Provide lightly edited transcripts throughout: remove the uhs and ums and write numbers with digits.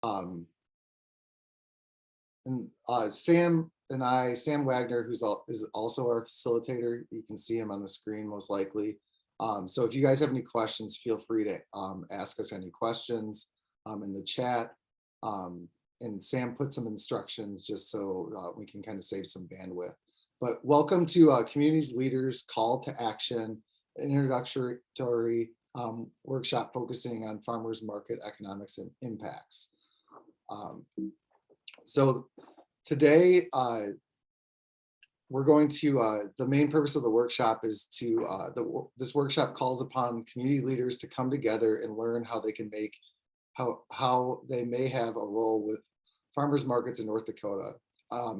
Um, and Sam Wagner, is also our facilitator. You can see him on the screen most likely. So if you guys have any questions, feel free to ask us any questions in the chat. And Sam put some instructions just so we can kind of save some bandwidth. But welcome to Communities Leaders Call to Action, an introductory workshop focusing on farmers market economics and impacts. So today, we're going to, the main purpose of the workshop is this workshop calls upon community leaders to come together and learn how they can make, how they may have a role with farmers markets in North Dakota.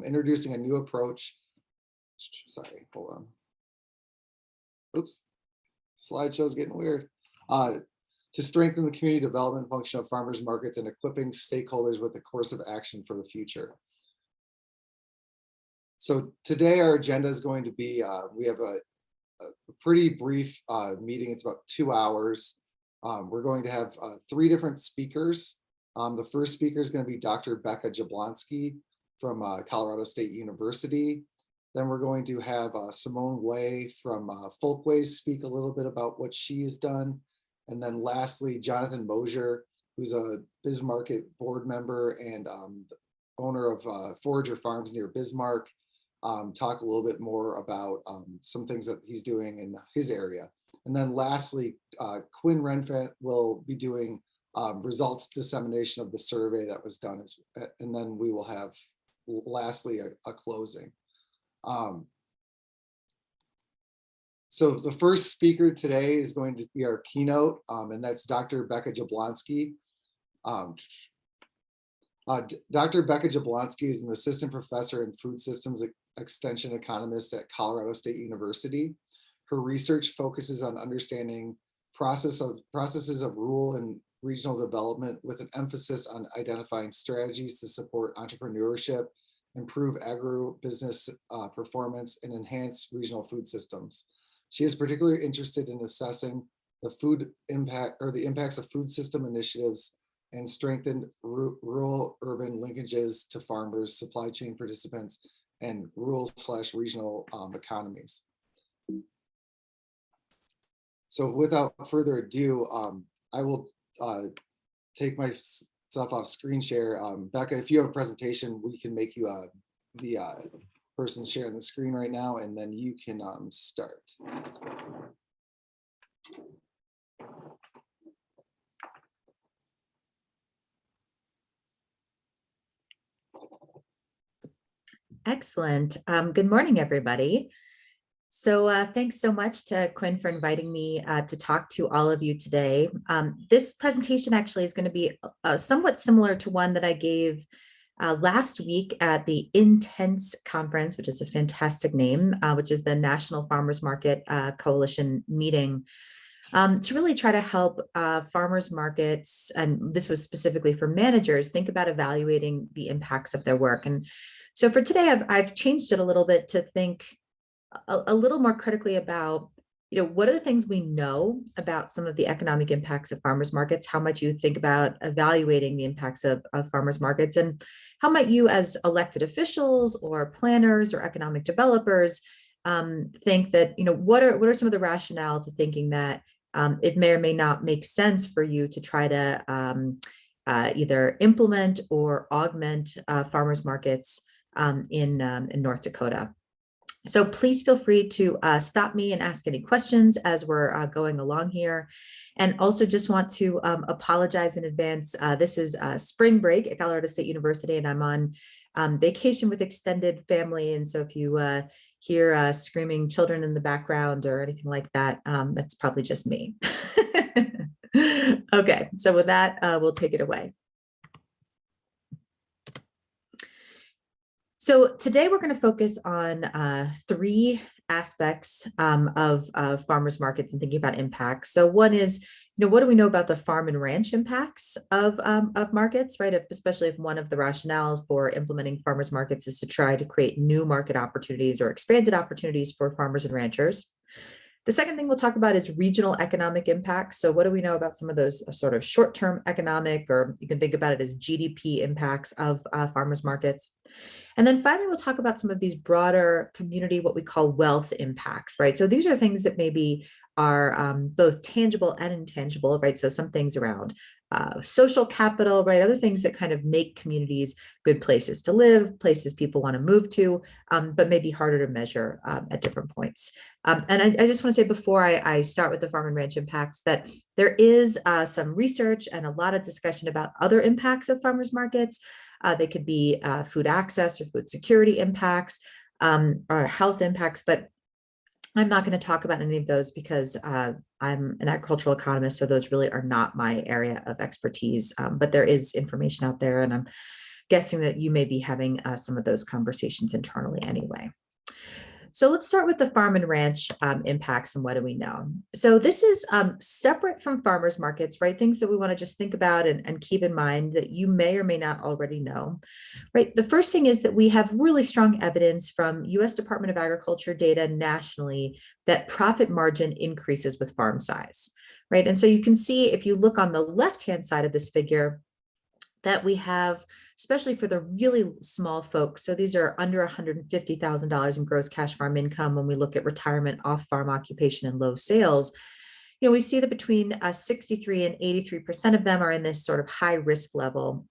Introducing a new approach. Sorry, hold on. Oops, slideshow's getting weird. To strengthen the community development function of farmers markets and equipping stakeholders with a course of action for the future. So today our agenda is going to be, we have a pretty brief meeting. It's about 2 hours. We're going to have 3 different speakers. The first speaker is going to be Dr. Becca Jablonski from Colorado State University. Then we're going to have Simone Way from Folkways speak a little bit about what she has done. And then lastly, Jonathan Mosier, who's a Bismarck board member and owner of Forager Farms near Bismarck, talk a little bit more about some things that he's doing in his area. And then lastly, Quinn Renfant will be doing results dissemination of the survey that was done. And then we will have lastly a closing. So the first speaker today is going to be our keynote, and that's Dr. Becca Jablonski. Dr. Becca Jablonski is an assistant professor in food systems extension economist at Colorado State University. Her research focuses on understanding processes of rural and regional development with an emphasis on identifying strategies to support entrepreneurship, improve agribusiness performance, and enhance regional food systems. She is particularly interested in assessing the food impact or the impacts of food system initiatives and strengthened rural-urban linkages to farmers, supply chain participants, and rural/regional economies. So without further ado, I will take my stuff off screen share. Becca, if you have a presentation, we can make you the person sharing the screen right now, and then you can start. Excellent. Good morning, everybody. So thanks so much to Quinn for inviting me to talk to all of you today. This presentation actually is going to be somewhat similar to one that I gave last week at the Intense Conference, which is a fantastic name, which is the National Farmers Market Coalition meeting, to really try to help farmers markets, and this was specifically for managers, think about evaluating the impacts of their work. And so for today, I've changed it a little bit to think a little more critically about, what are the things we know about some of the economic impacts of farmers markets, how much you think about evaluating the impacts of farmers markets, and how might you as elected officials or planners or economic developers think that, what are some of the rationale to thinking that it may or may not make sense for you to try to either implement or augment farmers markets in North Dakota. So please feel free to stop me and ask any questions as we're going along here. And also just want to apologize in advance. This is spring break at Colorado State University, and I'm on vacation with extended family. And so if you hear screaming children in the background or anything like that, that's probably just me. Okay, so with that, we'll take it away. So today we're going to focus on 3 aspects of farmers markets and thinking about impacts. So one is, what do we know about the farm and ranch impacts of markets, right? Especially if one of the rationales for implementing farmers markets is to try to create new market opportunities or expanded opportunities for farmers and ranchers. The second thing we'll talk about is regional economic impacts. So what do we know about some of those sort of short-term economic, or you can think about it as GDP impacts of farmers markets. And then finally, we'll talk about some of these broader community, what we call wealth impacts, right? So these are things that maybe are both tangible and intangible, right? So some things around social capital, right? Other things that kind of make communities good places to live, places people want to move to, but maybe harder to measure at different points. And I just want to say before I start with the farm and ranch impacts that there is some research and a lot of discussion about other impacts of farmers markets. They could be food access or food security impacts or health impacts, but I'm not going to talk about any of those because I'm an agricultural economist, so those really are not my area of expertise. But there is information out there, and I'm guessing that you may be having some of those conversations internally anyway. So let's start with the farm and ranch impacts and what do we know? So this is separate from farmers markets, right? Things that we want to just think about and keep in mind that you may or may not already know, right? The first thing is that we have really strong evidence from US Department of Agriculture data nationally that profit margin increases with farm size, right? And so you can see if you look on the left-hand side of this figure, that we have, especially for the really small folks. So these are under $150,000 in gross cash farm income when we look at retirement, off-farm occupation, and low sales. You know, we see that between 63 and 83% of them are in this sort of high risk level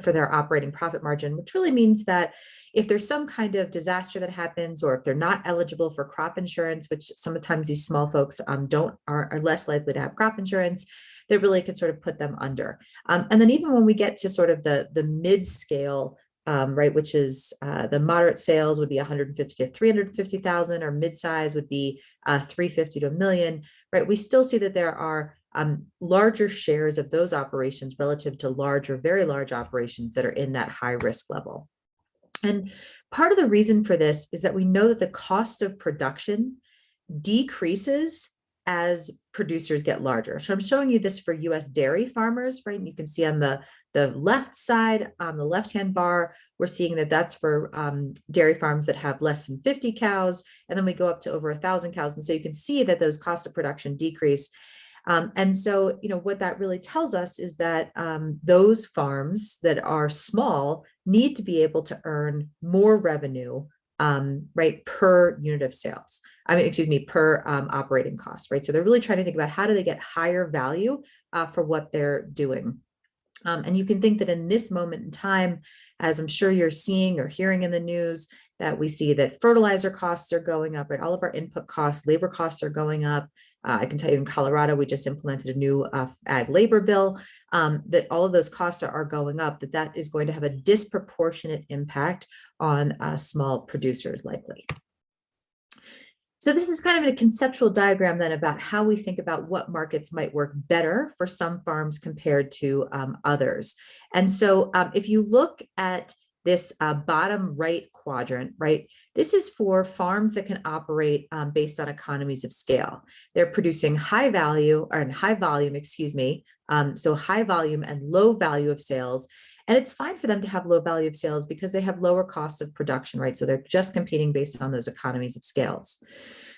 for their operating profit margin, which really means that if there's some kind of disaster that happens, or if they're not eligible for crop insurance, which sometimes these small folks are less likely to have crop insurance, that really could sort of put them under. And then even when we get to sort of the mid scale, right, which is the moderate sales would be 150 to 350,000, or mid-size would be 350 to a million, right? We still see that there are larger shares of those operations relative to large or very large operations that are in that high risk level. And part of the reason for this is that we know that the cost of production decreases as producers get larger. So I'm showing you this for US dairy farmers, right? And you can see on the left side, on the left-hand bar, we're seeing that that's for dairy farms that have less than 50 cows. And then we go up to over 1,000 cows. And so you can see that those costs of production decrease. And so, you know, what that really tells us is that those farms that are small need to be able to earn more revenue, right, per unit of sales. I mean, excuse me, per operating cost, right? So they're really trying to think about how do they get higher value for what they're doing. And you can think that in this moment in time, as I'm sure you're seeing or hearing in the news, that we see that fertilizer costs are going up, right? All of our input costs, labor costs are going up. I can tell you in Colorado, we just implemented a new ag labor bill, that all of those costs are going up, that is going to have a disproportionate impact on small producers likely. So this is kind of a conceptual diagram then about how we think about what markets might work better for some farms compared to others. And so if you look at this bottom right quadrant, right, this is for farms that can operate based on economies of scale. They're producing high value or high volume, excuse me, so high volume and low value of sales. And it's fine for them to have low value of sales because they have lower costs of production, right? So they're just competing based on those economies of scales.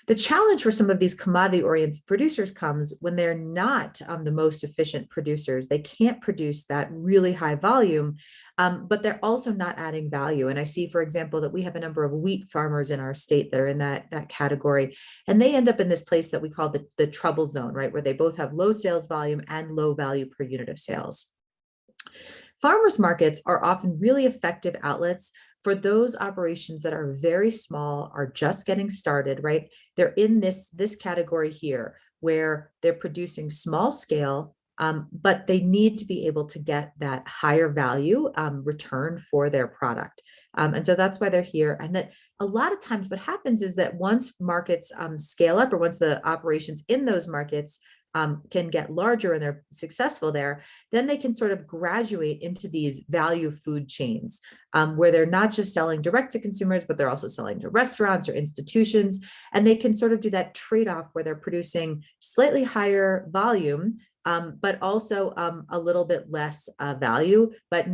The challenge for some of these commodity-oriented producers comes when they're not the most efficient producers. They can't produce that really high volume, but they're also not adding value. And I see, for example, that we have a number of wheat farmers in our state that are in that category, and they end up in this place that we call the trouble zone, right? Where they both have low sales volume and low value per unit of sales. Farmers markets are often really effective outlets for those operations that are very small, are just getting started, right? They're in this category here where they're producing small scale, but they need to be able to get that higher value return for their product. And so that's why they're here. And that a lot of times what happens is that once markets scale up, or once the operations in those markets can get larger and they're successful there, then they can sort of graduate into these value food chains where they're not just selling direct to consumers, but they're also selling to restaurants or institutions. And they can sort of do that trade-off where they're producing slightly higher volume, but also a little bit less value, but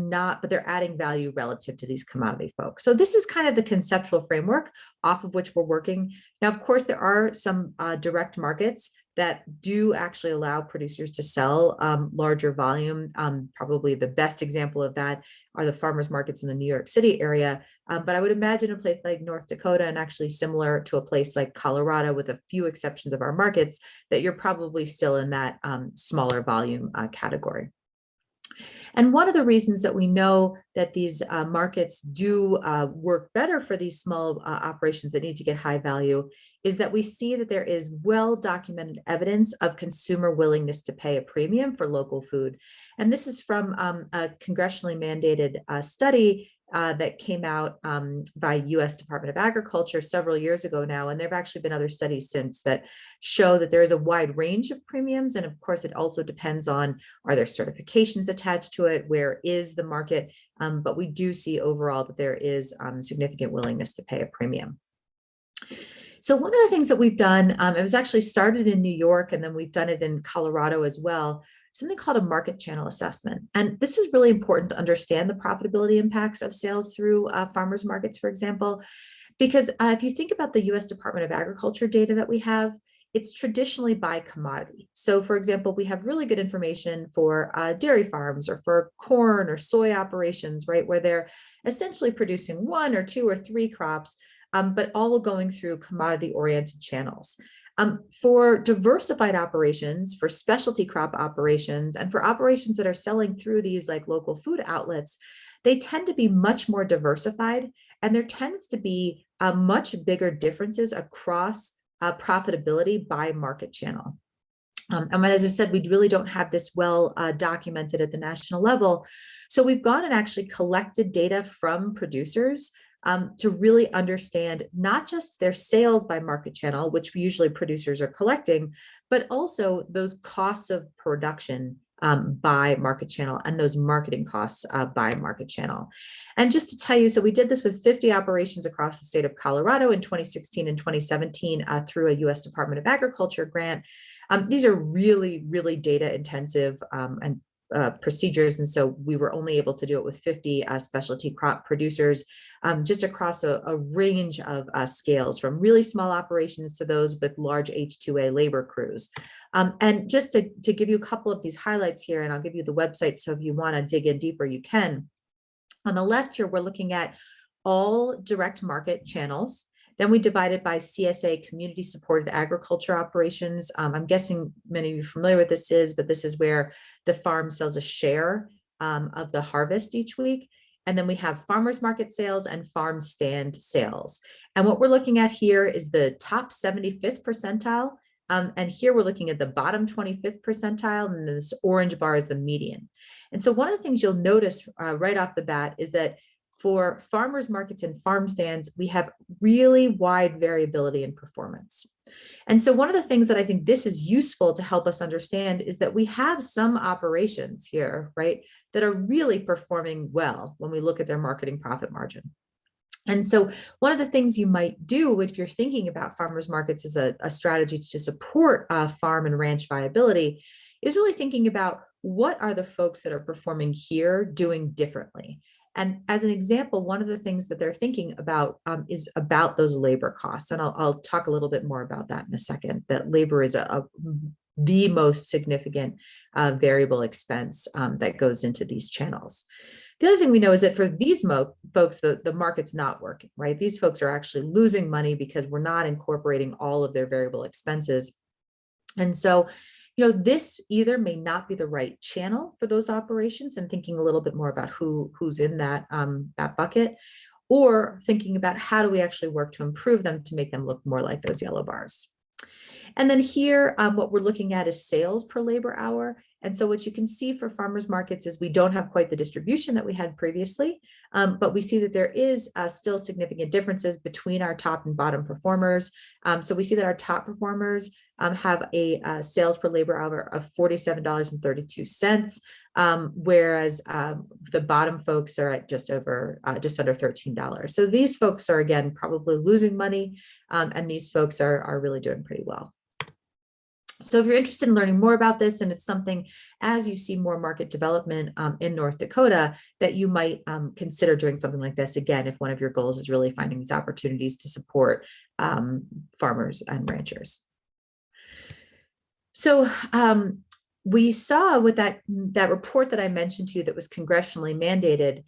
they're adding value relative to these commodity folks. So this is kind of the conceptual framework off of which we're working. Now, of course, there are some direct markets that do actually allow producers to sell larger volume. Probably the best example of that are the farmers markets in the New York City area. But I would imagine a place like North Dakota, and actually similar to a place like Colorado, with a few exceptions of our markets, that you're probably still in that smaller volume category. And one of the reasons that we know that these markets do work better for these small operations that need to get high value is that we see that there is well-documented evidence of consumer willingness to pay a premium for local food. And this is from a congressionally mandated study that came out by US Department of Agriculture several years ago now. And there have actually been other studies since that show that there is a wide range of premiums. And of course, it also depends on, are there certifications attached to it? Where is the market? But we do see overall that there is significant willingness to pay a premium. So one of the things that we've done, it was actually started in New York, and then we've done it in Colorado as well, something called a market channel assessment. And this is really important to understand the profitability impacts of sales through farmers markets, for example, because if you think about the US Department of Agriculture data that we have, it's traditionally by commodity. So for example, we have really good information for dairy farms or for corn or soy operations, right, where they're essentially producing one or two or three crops, but all going through commodity-oriented channels. For diversified operations, for specialty crop operations, and for operations that are selling through these like local food outlets, they tend to be much more diversified, and there tends to be much bigger differences across profitability by market channel. And as I said, we really don't have this well documented at the national level. So we've gone and actually collected data from producers to really understand not just their sales by market channel, which usually producers are collecting, but also those costs of production by market channel and those marketing costs by market channel. And just to tell you, so we did this with 50 operations across the state of Colorado in 2016 and 2017 through a US Department of Agriculture grant. These are really, really data intensive and procedures. And so we were only able to do it with 50 specialty crop producers just across a range of scales, from really small operations to those with large H2A labor crews. And just to give you a couple of these highlights here, and I'll give you the website, so if you want to dig in deeper, you can. On the left here, we're looking at all direct market channels. Then we divide it by CSA, community supported agriculture operations. I'm guessing many of you are familiar with this but this is where the farm sells a share of the harvest each week. And then we have farmers market sales and farm stand sales. And what we're looking at here is the top 75th percentile. And here we're looking at the bottom 25th percentile, and this orange bar is the median. And so one of the things you'll notice right off the bat is that for farmers markets and farm stands, we have really wide variability in performance. And so one of the things that I think this is useful to help us understand is that we have some operations here, right, that are really performing well when we look at their marketing profit margin. And so one of the things you might do if you're thinking about farmers markets as a strategy to support farm and ranch viability is really thinking about what are the folks that are performing here doing differently. And as an example, one of the things that they're thinking about is about those labor costs. And I'll talk a little bit more about that in a second, that labor is the most significant variable expense that goes into these channels. The other thing we know is that for these folks, the market's not working, right? These folks are actually losing money because we're not incorporating all of their variable expenses. And so, this either may not be the right channel for those operations, and thinking a little bit more about who's in that bucket, or thinking about how do we actually work to improve them to make them look more like those yellow bars. And then here, what we're looking at is sales per labor hour. And so what you can see for farmers markets is we don't have quite the distribution that we had previously, but we see that there is still significant differences between our top and bottom performers. So we see that our top performers have a sales per labor hour of $47.32, whereas the bottom folks are at just under $13. So these folks are, again, probably losing money, and these folks are really doing pretty well. So if you're interested in learning more about this, and it's something as you see more market development in North Dakota that you might consider doing something like this, again, if one of your goals is really finding these opportunities to support farmers and ranchers. So we saw with that report that I mentioned to you that was congressionally mandated,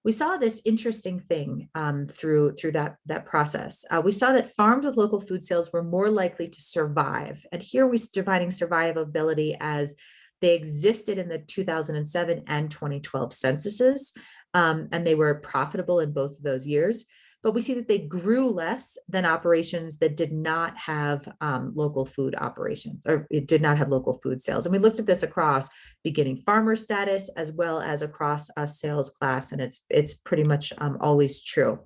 we saw this interesting thing through that process. We saw that farms with local food sales were more likely to survive. And here we're defining survivability as they existed in the 2007 and 2012 censuses, and they were profitable in both of those years. But we see that they grew less than operations that did not have local food operations, or it did not have local food sales. And we looked at this across beginning farmer status as well as across a sales class, and it's pretty much always true.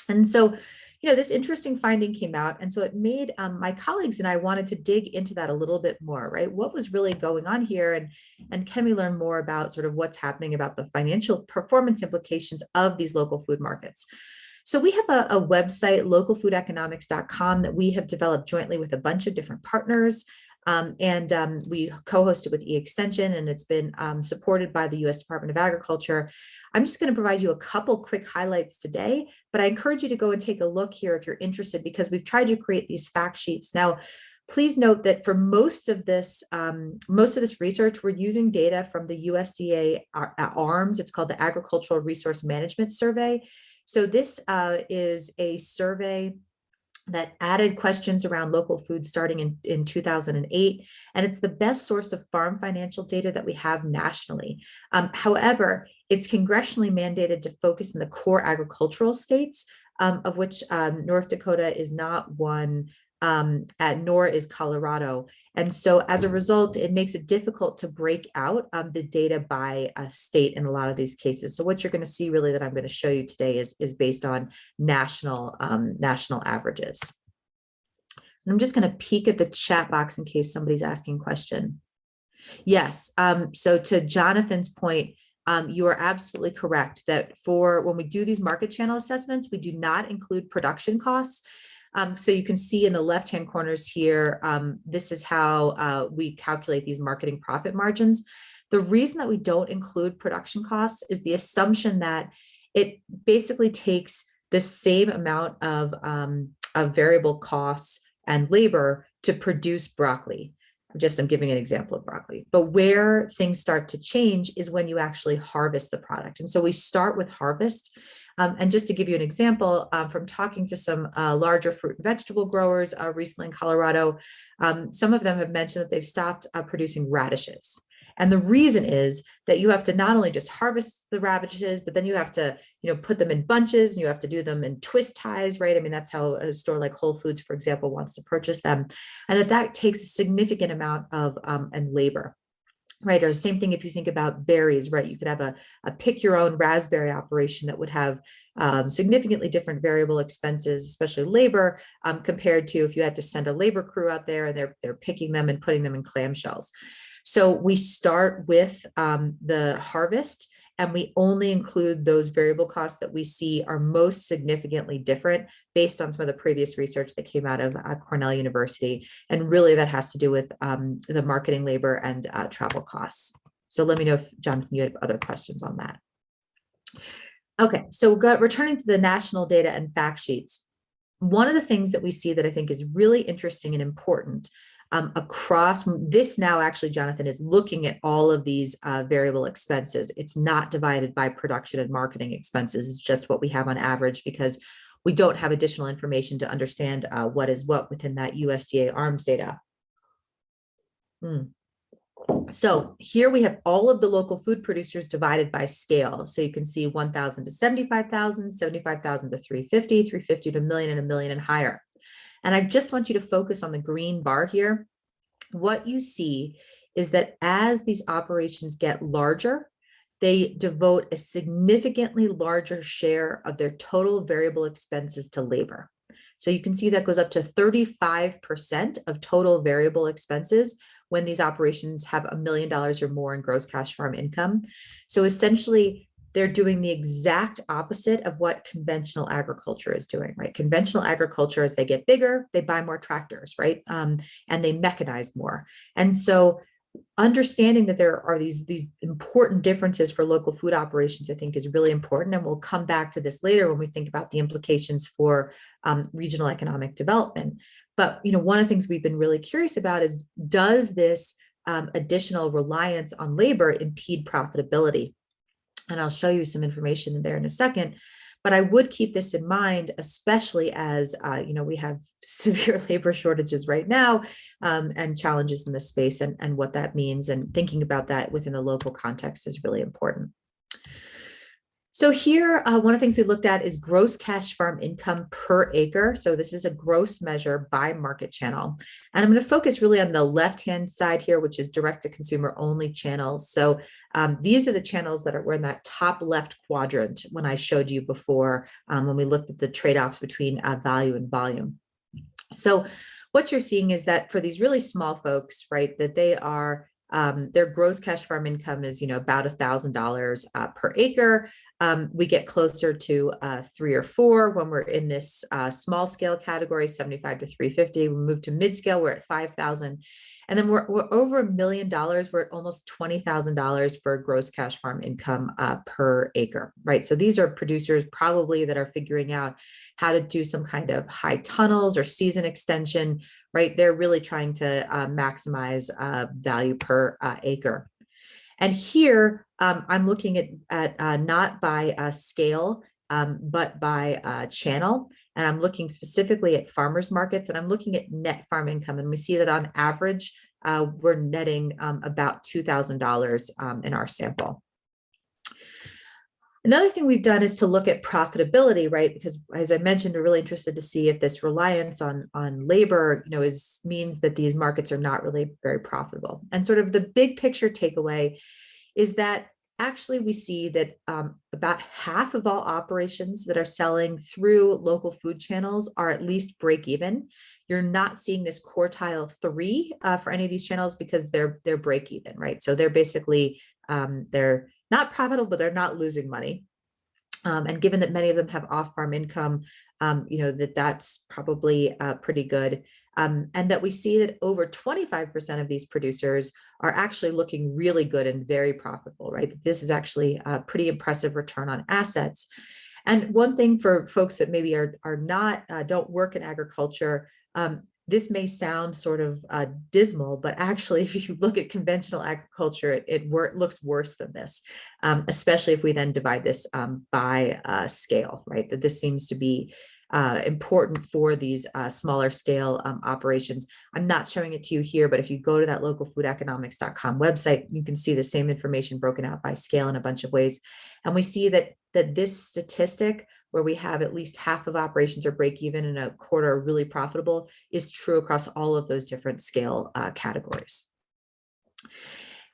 And so, this interesting finding came out, and so it made my colleagues and I wanted to dig into that a little bit more, right? What was really going on here, and can we learn more about sort of what's happening about the financial performance implications of these local food markets? So we have a website, localfoodeconomics.com, that we have developed jointly with a bunch of different partners. We co-hosted with e-extension, and it's been supported by the U.S. Department of Agriculture. I'm just going to provide you a couple quick highlights today, but I encourage you to go and take a look here if you're interested, because we've tried to create these fact sheets. Now, please note that for most of this research, we're using data from the USDA ARMS. It's called the Agricultural Resource Management Survey. So this is a survey that added questions around local food starting in 2008, and it's the best source of farm financial data that we have nationally. However, it's congressionally mandated to focus in the core agricultural states, of which North Dakota is not one, nor is Colorado. And so as a result, it makes it difficult to break out the data by a state in a lot of these cases. So what you're going to see really that I'm going to show you today is based on national averages. And I'm just going to peek at the chat box in case somebody's asking a question. Yes, so to Jonathan's point, you are absolutely correct that for when we do these market channel assessments, we do not include production costs. So you can see in the left-hand corners here, this is how we calculate these marketing profit margins. The reason that we don't include production costs is the assumption that it basically takes the same amount of variable costs and labor to produce broccoli. I'm giving an example of broccoli, but where things start to change is when you actually harvest the product. And so we start with harvest. And just to give you an example, from talking to some larger fruit and vegetable growers recently in Colorado, some of them have mentioned that they've stopped producing radishes. And the reason is that you have to not only just harvest the radishes, but then you have to, put them in bunches, and you have to do them in twist ties, right? I mean, that's how a store like Whole Foods, for example, wants to purchase them. And that takes a significant amount of and labor. Right. Or same thing if you think about berries, right? You could have a pick your own raspberry operation that would have significantly different variable expenses, especially labor, compared to if you had to send a labor crew out there and they're picking them and putting them in clamshells. So we start with the harvest, and we only include those variable costs that we see are most significantly different based on some of the previous research that came out of Cornell University. And really that has to do with the marketing labor and travel costs. So let me know if, Jonathan, you have other questions on that. Okay, so returning to the national data and fact sheets. One of the things that we see that I think is really interesting and important across this now, actually, Jonathan, is looking at all of these variable expenses. It's not divided by production and marketing expenses. It's just what we have on average, because we don't have additional information to understand what is what within that USDA ARMS data. So here we have all of the local food producers divided by scale. So you can see 1,000 to 75,000, 75,000 to 350, 350 to 1 million, and 1 million and higher. And I just want you to focus on the green bar here. What you see is that as these operations get larger, they devote a significantly larger share of their total variable expenses to labor. So you can see that goes up to 35% of total variable expenses when these operations have $1 million or more in gross cash farm income. So essentially, they're doing the exact opposite of what conventional agriculture is doing, right? Conventional agriculture, as they get bigger, they buy more tractors, right? And they mechanize more. And so understanding that there are these important differences for local food operations, I think, is really important. And we'll come back to this later when we think about the implications for regional economic development. But, one of the things we've been really curious about is, does this additional reliance on labor impede profitability? And I'll show you some information there in a second. But I would keep this in mind, especially as we have severe labor shortages right now, and challenges in this space, and what that means. And thinking about that within the local context is really important. So here, one of the things we looked at is gross cash farm income per acre. So this is a gross measure by market channel. And I'm going to focus really on the left-hand side here, which is direct to consumer only channels. So these are the channels that were in that top left quadrant when I showed you before, when we looked at the trade-offs between value and volume. So what you're seeing is that for these really small folks, right, that they are their gross cash farm income is, about $1,000 per acre. We get closer to 3 or 4 when we're in this small scale category, 75 to 350. We move to mid scale, we're at 5,000. And then we're over $1 million. We're at almost $20,000 for gross cash farm income per acre, right? So these are producers probably that are figuring out how to do some kind of high tunnels or season extension, right? They're really trying to maximize value per acre. And here I'm looking at not by scale, but by channel. And I'm looking specifically at farmers markets, and I'm looking at net farm income. And we see that on average, we're netting about $2,000 in our sample. Another thing we've done is to look at profitability, right? Because as I mentioned, we're really interested to see if this reliance on labor, means that these markets are not really very profitable. And sort of the big picture takeaway is that actually we see that about half of all operations that are selling through local food channels are at least break even. You're not seeing this quartile 3 for any of these channels because they're break even, right? So they're basically they're not profitable, but they're not losing money. And given that many of them have off-farm income, that's probably pretty good. And that we see that over 25% of these producers are actually looking really good and very profitable, right? This is actually a pretty impressive return on assets. And one thing for folks that maybe are not, don't work in agriculture, this may sound sort of dismal, but actually, if you look at conventional agriculture, it looks worse than this, especially if we then divide this by scale, right? That this seems to be important for these smaller scale operations. I'm not showing it to you here, but if you go to that localfoodeconomics.com website, you can see the same information broken out by scale in a bunch of ways. And we see that this statistic, where we have at least half of operations are break even and a quarter are really profitable, is true across all of those different scale categories.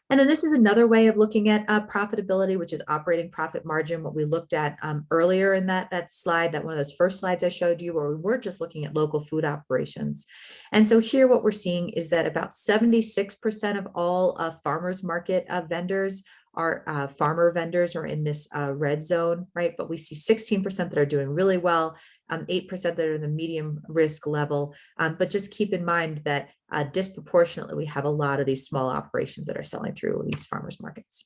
And then this is another way of looking at profitability, which is operating profit margin, what we looked at earlier in that slide, that one of those first slides I showed you, where we were just looking at local food operations. And so here what we're seeing is that about 76% of all farmers market vendors are farmer vendors are in this red zone, right? But we see 16% that are doing really well, 8% that are in the medium risk level. But just keep in mind that disproportionately, we have a lot of these small operations that are selling through these farmers markets.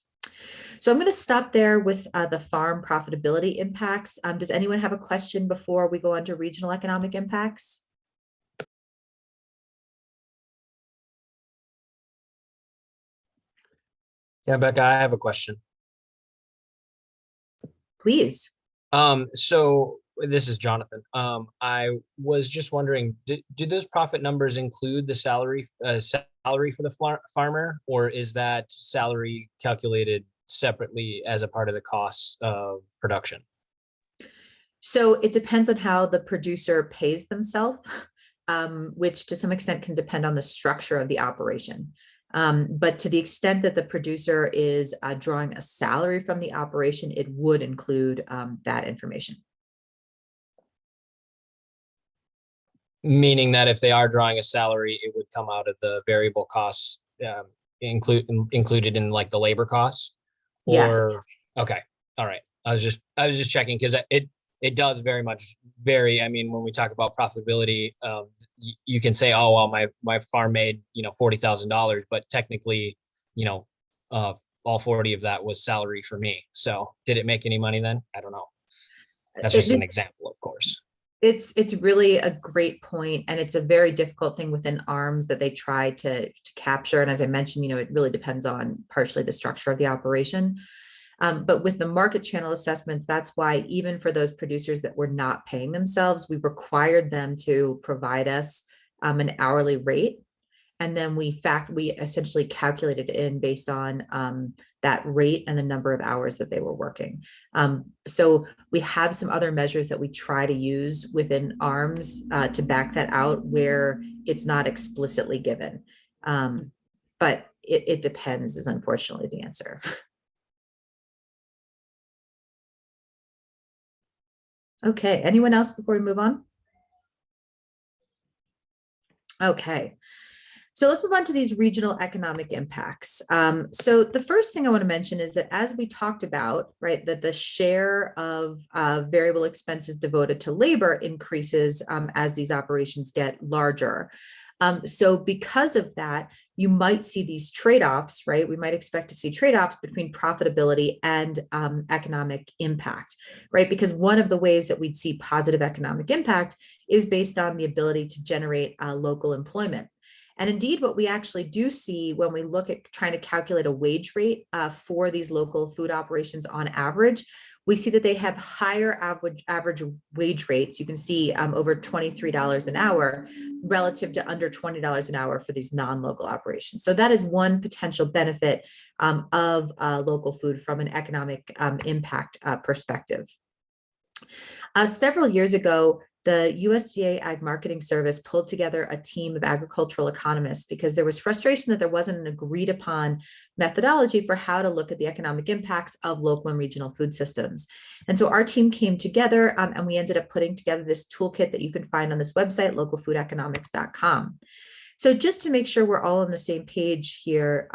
So I'm going to stop there with the farm profitability impacts. Does anyone have a question before we go on to regional economic impacts? Yeah, Becca, I have a question. Please. So this is Jonathan. I was just wondering, do those profit numbers include the salary for the farmer, or is that salary calculated separately as a part of the costs of production? So it depends on how the producer pays themselves, which to some extent can depend on the structure of the operation. But to the extent that the producer is drawing a salary from the operation, it would include that information. Meaning that if they are drawing a salary, it would come out of the variable costs included in like the labor costs? Yes. Or, okay. All right. I was just checking because it does very much vary. I mean, when we talk about profitability, you can say, oh well, my farm made $40,000, but technically, you know, all 40 of that was salary for me. So did it make any money then? I don't know. That's just an example, of course. It's really a great point, and it's a very difficult thing within ARMS that they try to capture. And as I mentioned, it really depends on partially the structure of the operation. But with the market channel assessments, that's why even for those producers that were not paying themselves, we required them to provide us an hourly rate. And then we essentially calculated it in based on that rate and the number of hours that they were working. So we have some other measures that we try to use within ARMS to back that out where it's not explicitly given. But it depends is unfortunately the answer. Okay, anyone else before we move on? Okay. So let's move on to these regional economic impacts. So the first thing I want to mention is that as we talked about, right, that the share of variable expenses devoted to labor increases as these operations get larger. So because of that, you might see these trade-offs, right? We might expect to see trade-offs between profitability and economic impact, right? Because one of the ways that we'd see positive economic impact is based on the ability to generate local employment. And indeed, what we actually do see when we look at trying to calculate a wage rate for these local food operations on average, we see that they have higher average wage rates. You can see over $23 an hour relative to under $20 an hour for these non-local operations. So that is one potential benefit of local food from an economic impact perspective. Several years ago, the USDA Ag Marketing Service pulled together a team of agricultural economists because there was frustration that there wasn't an agreed upon methodology for how to look at the economic impacts of local and regional food systems. And so our team came together and we ended up putting together this toolkit that you can find on this website, localfoodeconomics.com. So just to make sure we're all on the same page here,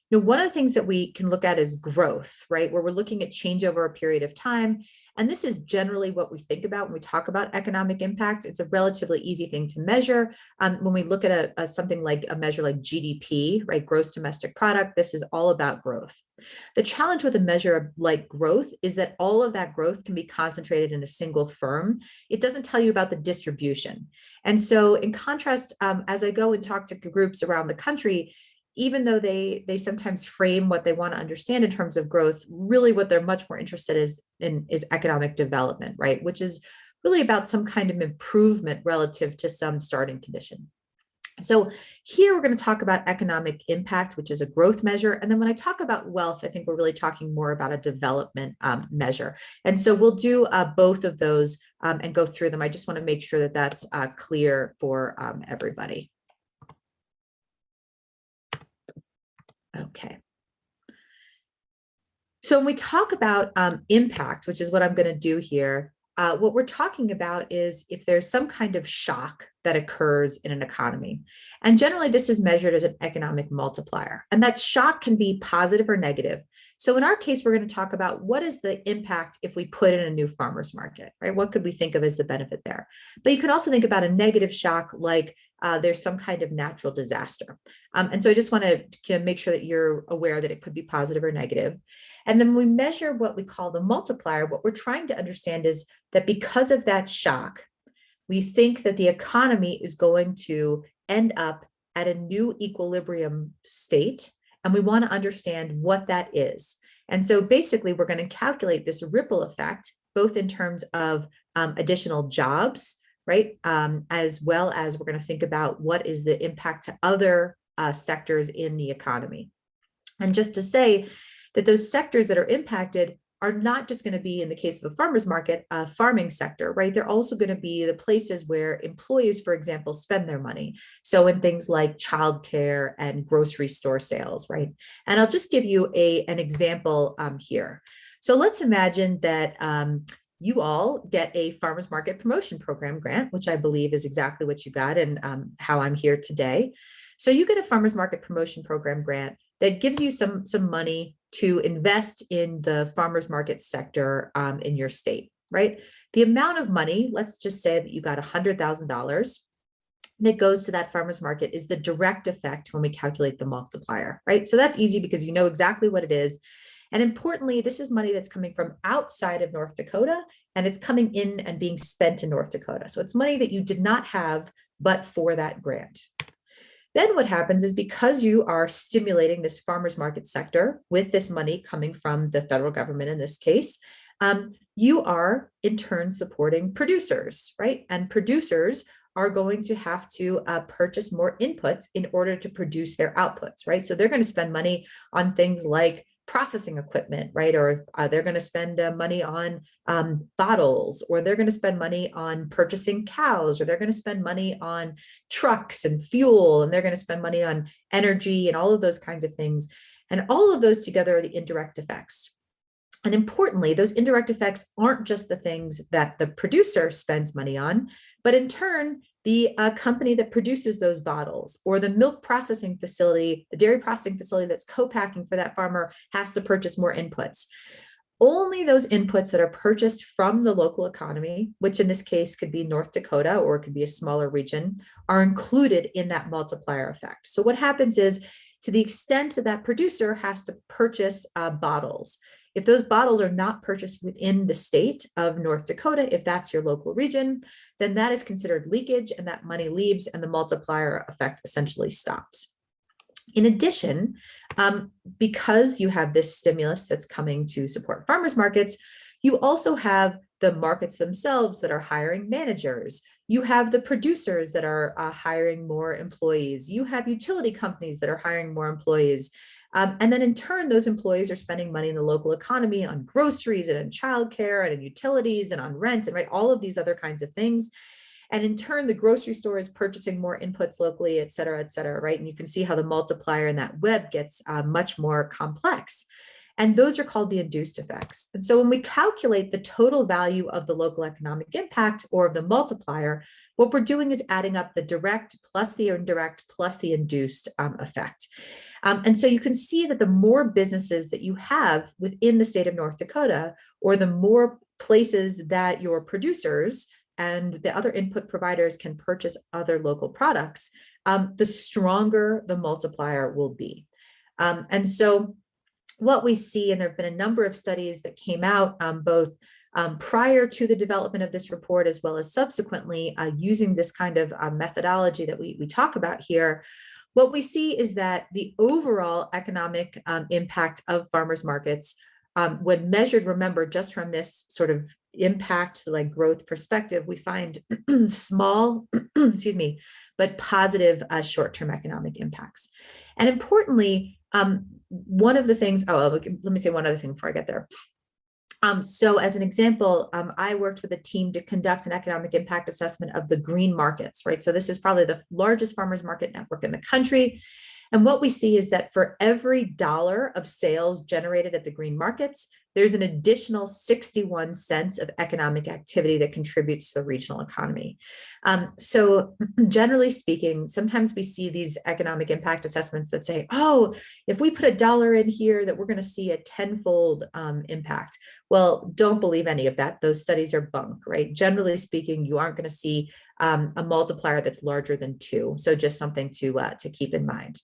one of the things that we can look at is growth, right? Where we're looking at change over a period of time. And this is generally what we think about when we talk about economic impacts. It's a relatively easy thing to measure. When we look at something like a measure like GDP, right, gross domestic product, this is all about growth. The challenge with a measure like growth is that all of that growth can be concentrated in a single firm. It doesn't tell you about the distribution. And so in contrast, as I go and talk to groups around the country, even though they sometimes frame what they want to understand in terms of growth, really what they're much more interested in is economic development, right? Which is really about some kind of improvement relative to some starting condition. So here we're going to talk about economic impact, which is a growth measure. And then when I talk about wealth, I think we're really talking more about a development measure. And so we'll do both of those and go through them. I just want to make sure that that's clear for everybody. Okay. So when we talk about impact, which is what I'm going to do here, what we're talking about is if there's some kind of shock that occurs in an economy. And generally, this is measured as an economic multiplier. And that shock can be positive or negative. So in our case, we're going to talk about what is the impact if we put in a new farmer's market, right? What could we think of as the benefit there? But you can also think about a negative shock like there's some kind of natural disaster. And so I just want to make sure that you're aware that it could be positive or negative. And then when we measure what we call the multiplier, what we're trying to understand is that because of that shock, we think that the economy is going to end up at a new equilibrium state, and we want to understand what that is. And so basically, we're going to calculate this ripple effect, both in terms of additional jobs, right? As well as we're going to think about what is the impact to other sectors in the economy. And just to say that those sectors that are impacted are not just going to be, in the case of a farmer's market, a farming sector, right? They're also going to be the places where employees, for example, spend their money. So in things like childcare and grocery store sales, right? And I'll just give you an example here. So let's imagine that you all get a farmer's market promotion program grant, which I believe is exactly what you got and how I'm here today. So you get a farmer's market promotion program grant that gives you some money to invest in the farmers market sector in your state, right? The amount of money, let's just say that you got $100,000 that goes to that farmers market is the direct effect when we calculate the multiplier, right? So that's easy because you know exactly what it is. And importantly, this is money that's coming from outside of North Dakota, and it's coming in and being spent in North Dakota. So it's money that you did not have, but for that grant. Then what happens is because you are stimulating this farmers market sector with this money coming from the federal government in this case, you are in turn supporting producers, right? And producers are going to have to purchase more inputs in order to produce their outputs, right? So they're going to spend money on things like processing equipment, right? Or they're going to spend money on bottles, or they're going to spend money on purchasing cows, or they're going to spend money on trucks and fuel, and they're going to spend money on energy and all of those kinds of things. And all of those together are the indirect effects. And importantly, those indirect effects aren't just the things that the producer spends money on, but in turn, the company that produces those bottles, or the milk processing facility, the dairy processing facility that's co-packing for that farmer has to purchase more inputs. Only those inputs that are purchased from the local economy, which in this case could be North Dakota or it could be a smaller region, are included in that multiplier effect. So what happens is, to the extent that that producer has to purchase bottles, if those bottles are not purchased within the state of North Dakota, if that's your local region, then that is considered leakage and that money leaves and the multiplier effect essentially stops. In addition, because you have this stimulus that's coming to support farmers markets, you also have the markets themselves that are hiring managers. You have the producers that are hiring more employees. You have utility companies that are hiring more employees. And then in turn, those employees are spending money in the local economy on groceries and in childcare and in utilities and on rent and all of these other kinds of things. And in turn, the grocery store is purchasing more inputs locally, et cetera, right? And you can see how the multiplier in that web gets much more complex. And those are called the induced effects. And so when we calculate the total value of the local economic impact or of the multiplier, what we're doing is adding up the direct plus the indirect plus the induced effect. And so you can see that the more businesses that you have within the state of North Dakota, or the more places that your producers and the other input providers can purchase other local products, the stronger the multiplier will be. And so what we see, and there have been a number of studies that came out both prior to the development of this report, as well as subsequently using this kind of methodology that we talk about here, what we see is that the overall economic impact of farmers markets, when measured, remember, just from this sort of impact, like growth perspective, we find small, excuse me, but positive short-term economic impacts. And importantly, one of the things, let me say one other thing before I get there. So as an example, I worked with a team to conduct an economic impact assessment of the green markets, right? So this is probably the largest farmers market network in the country. And what we see is that for every dollar of sales generated at the green markets, there's an additional 61 cents of economic activity that contributes to the regional economy. So generally speaking, sometimes we see these economic impact assessments that say, oh, if we put $1 in here, that we're going to see a tenfold impact. Well, don't believe any of that. Those studies are bunk, right? Generally speaking, you aren't going to see a multiplier that's larger than 2. So just something to keep in mind.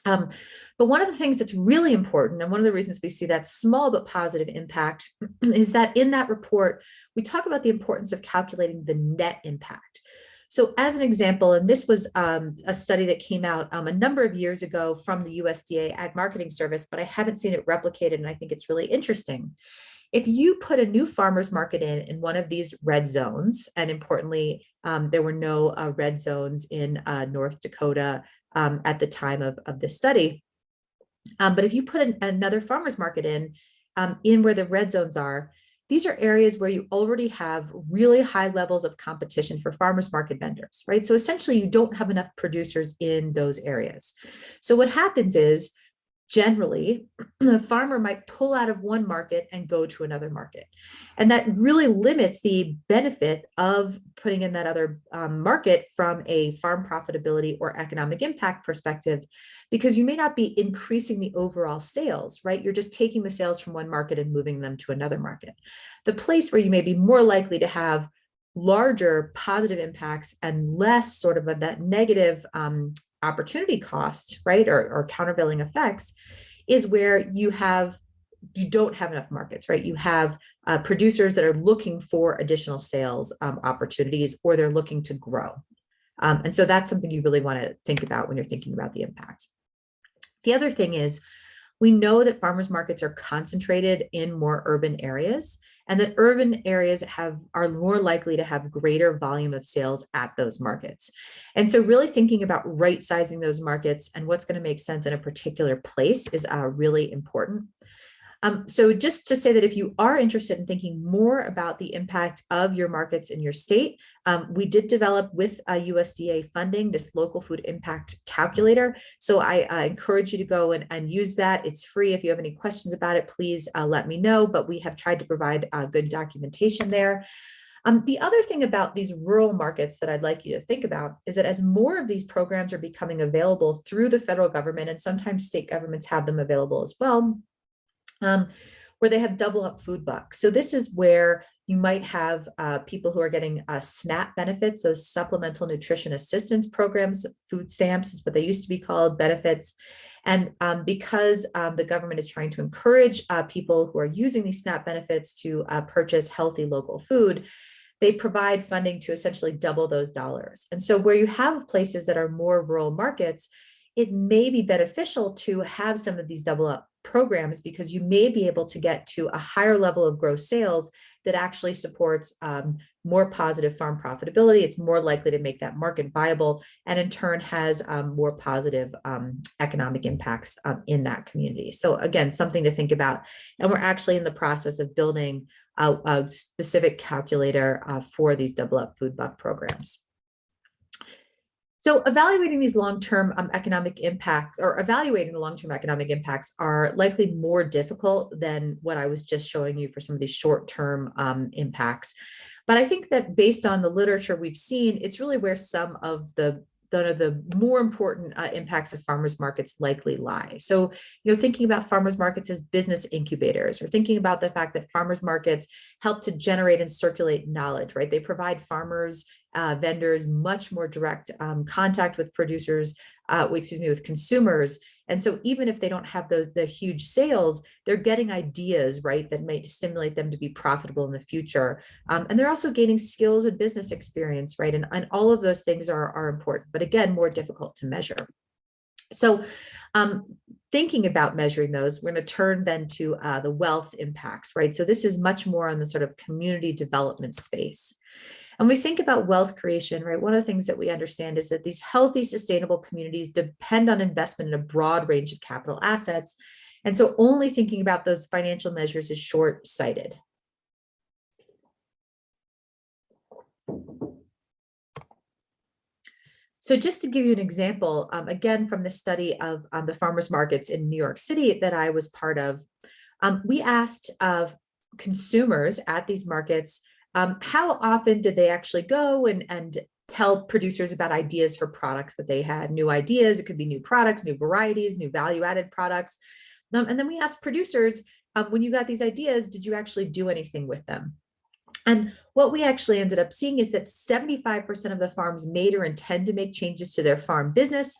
But one of the things that's really important, and one of the reasons we see that small but positive impact, is that in that report, we talk about the importance of calculating the net impact. So as an example, and this was a study that came out a number of years ago from the USDA Ag Marketing Service, but I haven't seen it replicated, and I think it's really interesting. If you put a new farmers market in one of these red zones, and importantly, there were no red zones in North Dakota at the time of this study. But if you put another farmers market in where the red zones are, these are areas where you already have really high levels of competition for farmers market vendors, right? So essentially you don't have enough producers in those areas. So what happens is generally, the farmer might pull out of one market and go to another market. And that really limits the benefit of putting in that other market from a farm profitability or economic impact perspective, because you may not be increasing the overall sales, right? You're just taking the sales from one market and moving them to another market. The place where you may be more likely to have larger positive impacts and less sort of that negative opportunity cost, right, or countervailing effects, is where you don't have enough markets, right? You have producers that are looking for additional sales opportunities, or they're looking to grow. And so that's something you really want to think about when you're thinking about the impact. The other thing is, we know that farmers markets are concentrated in more urban areas, and that urban areas are more likely to have greater volume of sales at those markets. And so really thinking about right sizing those markets and what's going to make sense in a particular place is really important. So just to say that if you are interested in thinking more about the impact of your markets in your state, we did develop with USDA funding this local food impact calculator. So I encourage you to go and use that. It's free. If you have any questions about it, please let me know, but we have tried to provide good documentation there. The other thing about these rural markets that I'd like you to think about is that as more of these programs are becoming available through the federal government, and sometimes state governments have them available as well, where they have double up food bucks. So this is where you might have people who are getting SNAP benefits, those supplemental nutrition assistance programs. Food stamps is what they used to be called, benefits. And because the government is trying to encourage people who are using these SNAP benefits to purchase healthy local food, they provide funding to essentially double those dollars. And so where you have places that are more rural markets, it may be beneficial to have some of these double up programs, because you may be able to get to a higher level of gross sales that actually supports more positive farm profitability. It's more likely to make that market viable, and in turn has more positive economic impacts in that community. So again, something to think about. And we're actually in the process of building a specific calculator for these double up food buck programs. So evaluating these long-term economic impacts, or evaluating the long-term economic impacts, are likely more difficult than what I was just showing you for some of these short-term impacts. But I think that based on the literature we've seen, it's really where some of the more important impacts of farmers markets likely lie. So, thinking about farmers markets as business incubators, or thinking about the fact that farmers markets help to generate and circulate knowledge, right? They provide farmers, vendors much more direct contact with producers, with consumers. And so even if they don't have the huge sales, they're getting ideas, right, that might stimulate them to be profitable in the future. And they're also gaining skills and business experience, right? And all of those things are important, but again, more difficult to measure. So thinking about measuring those, we're going to turn then to the wealth impacts, right? So this is much more on the sort of community development space. And we think about wealth creation, right? One of the things that we understand is that these healthy, sustainable communities depend on investment in a broad range of capital assets. And so only thinking about those financial measures is short-sighted. So just to give you an example, again, from the study of the farmers markets in New York City that I was part of, we asked consumers at these markets, how often did they actually go and tell producers about ideas for products that they had, new ideas? It could be new products, new varieties, new value-added products. And then we asked producers, when you got these ideas, did you actually do anything with them? And what we actually ended up seeing is that 75% of the farms made or intend to make changes to their farm business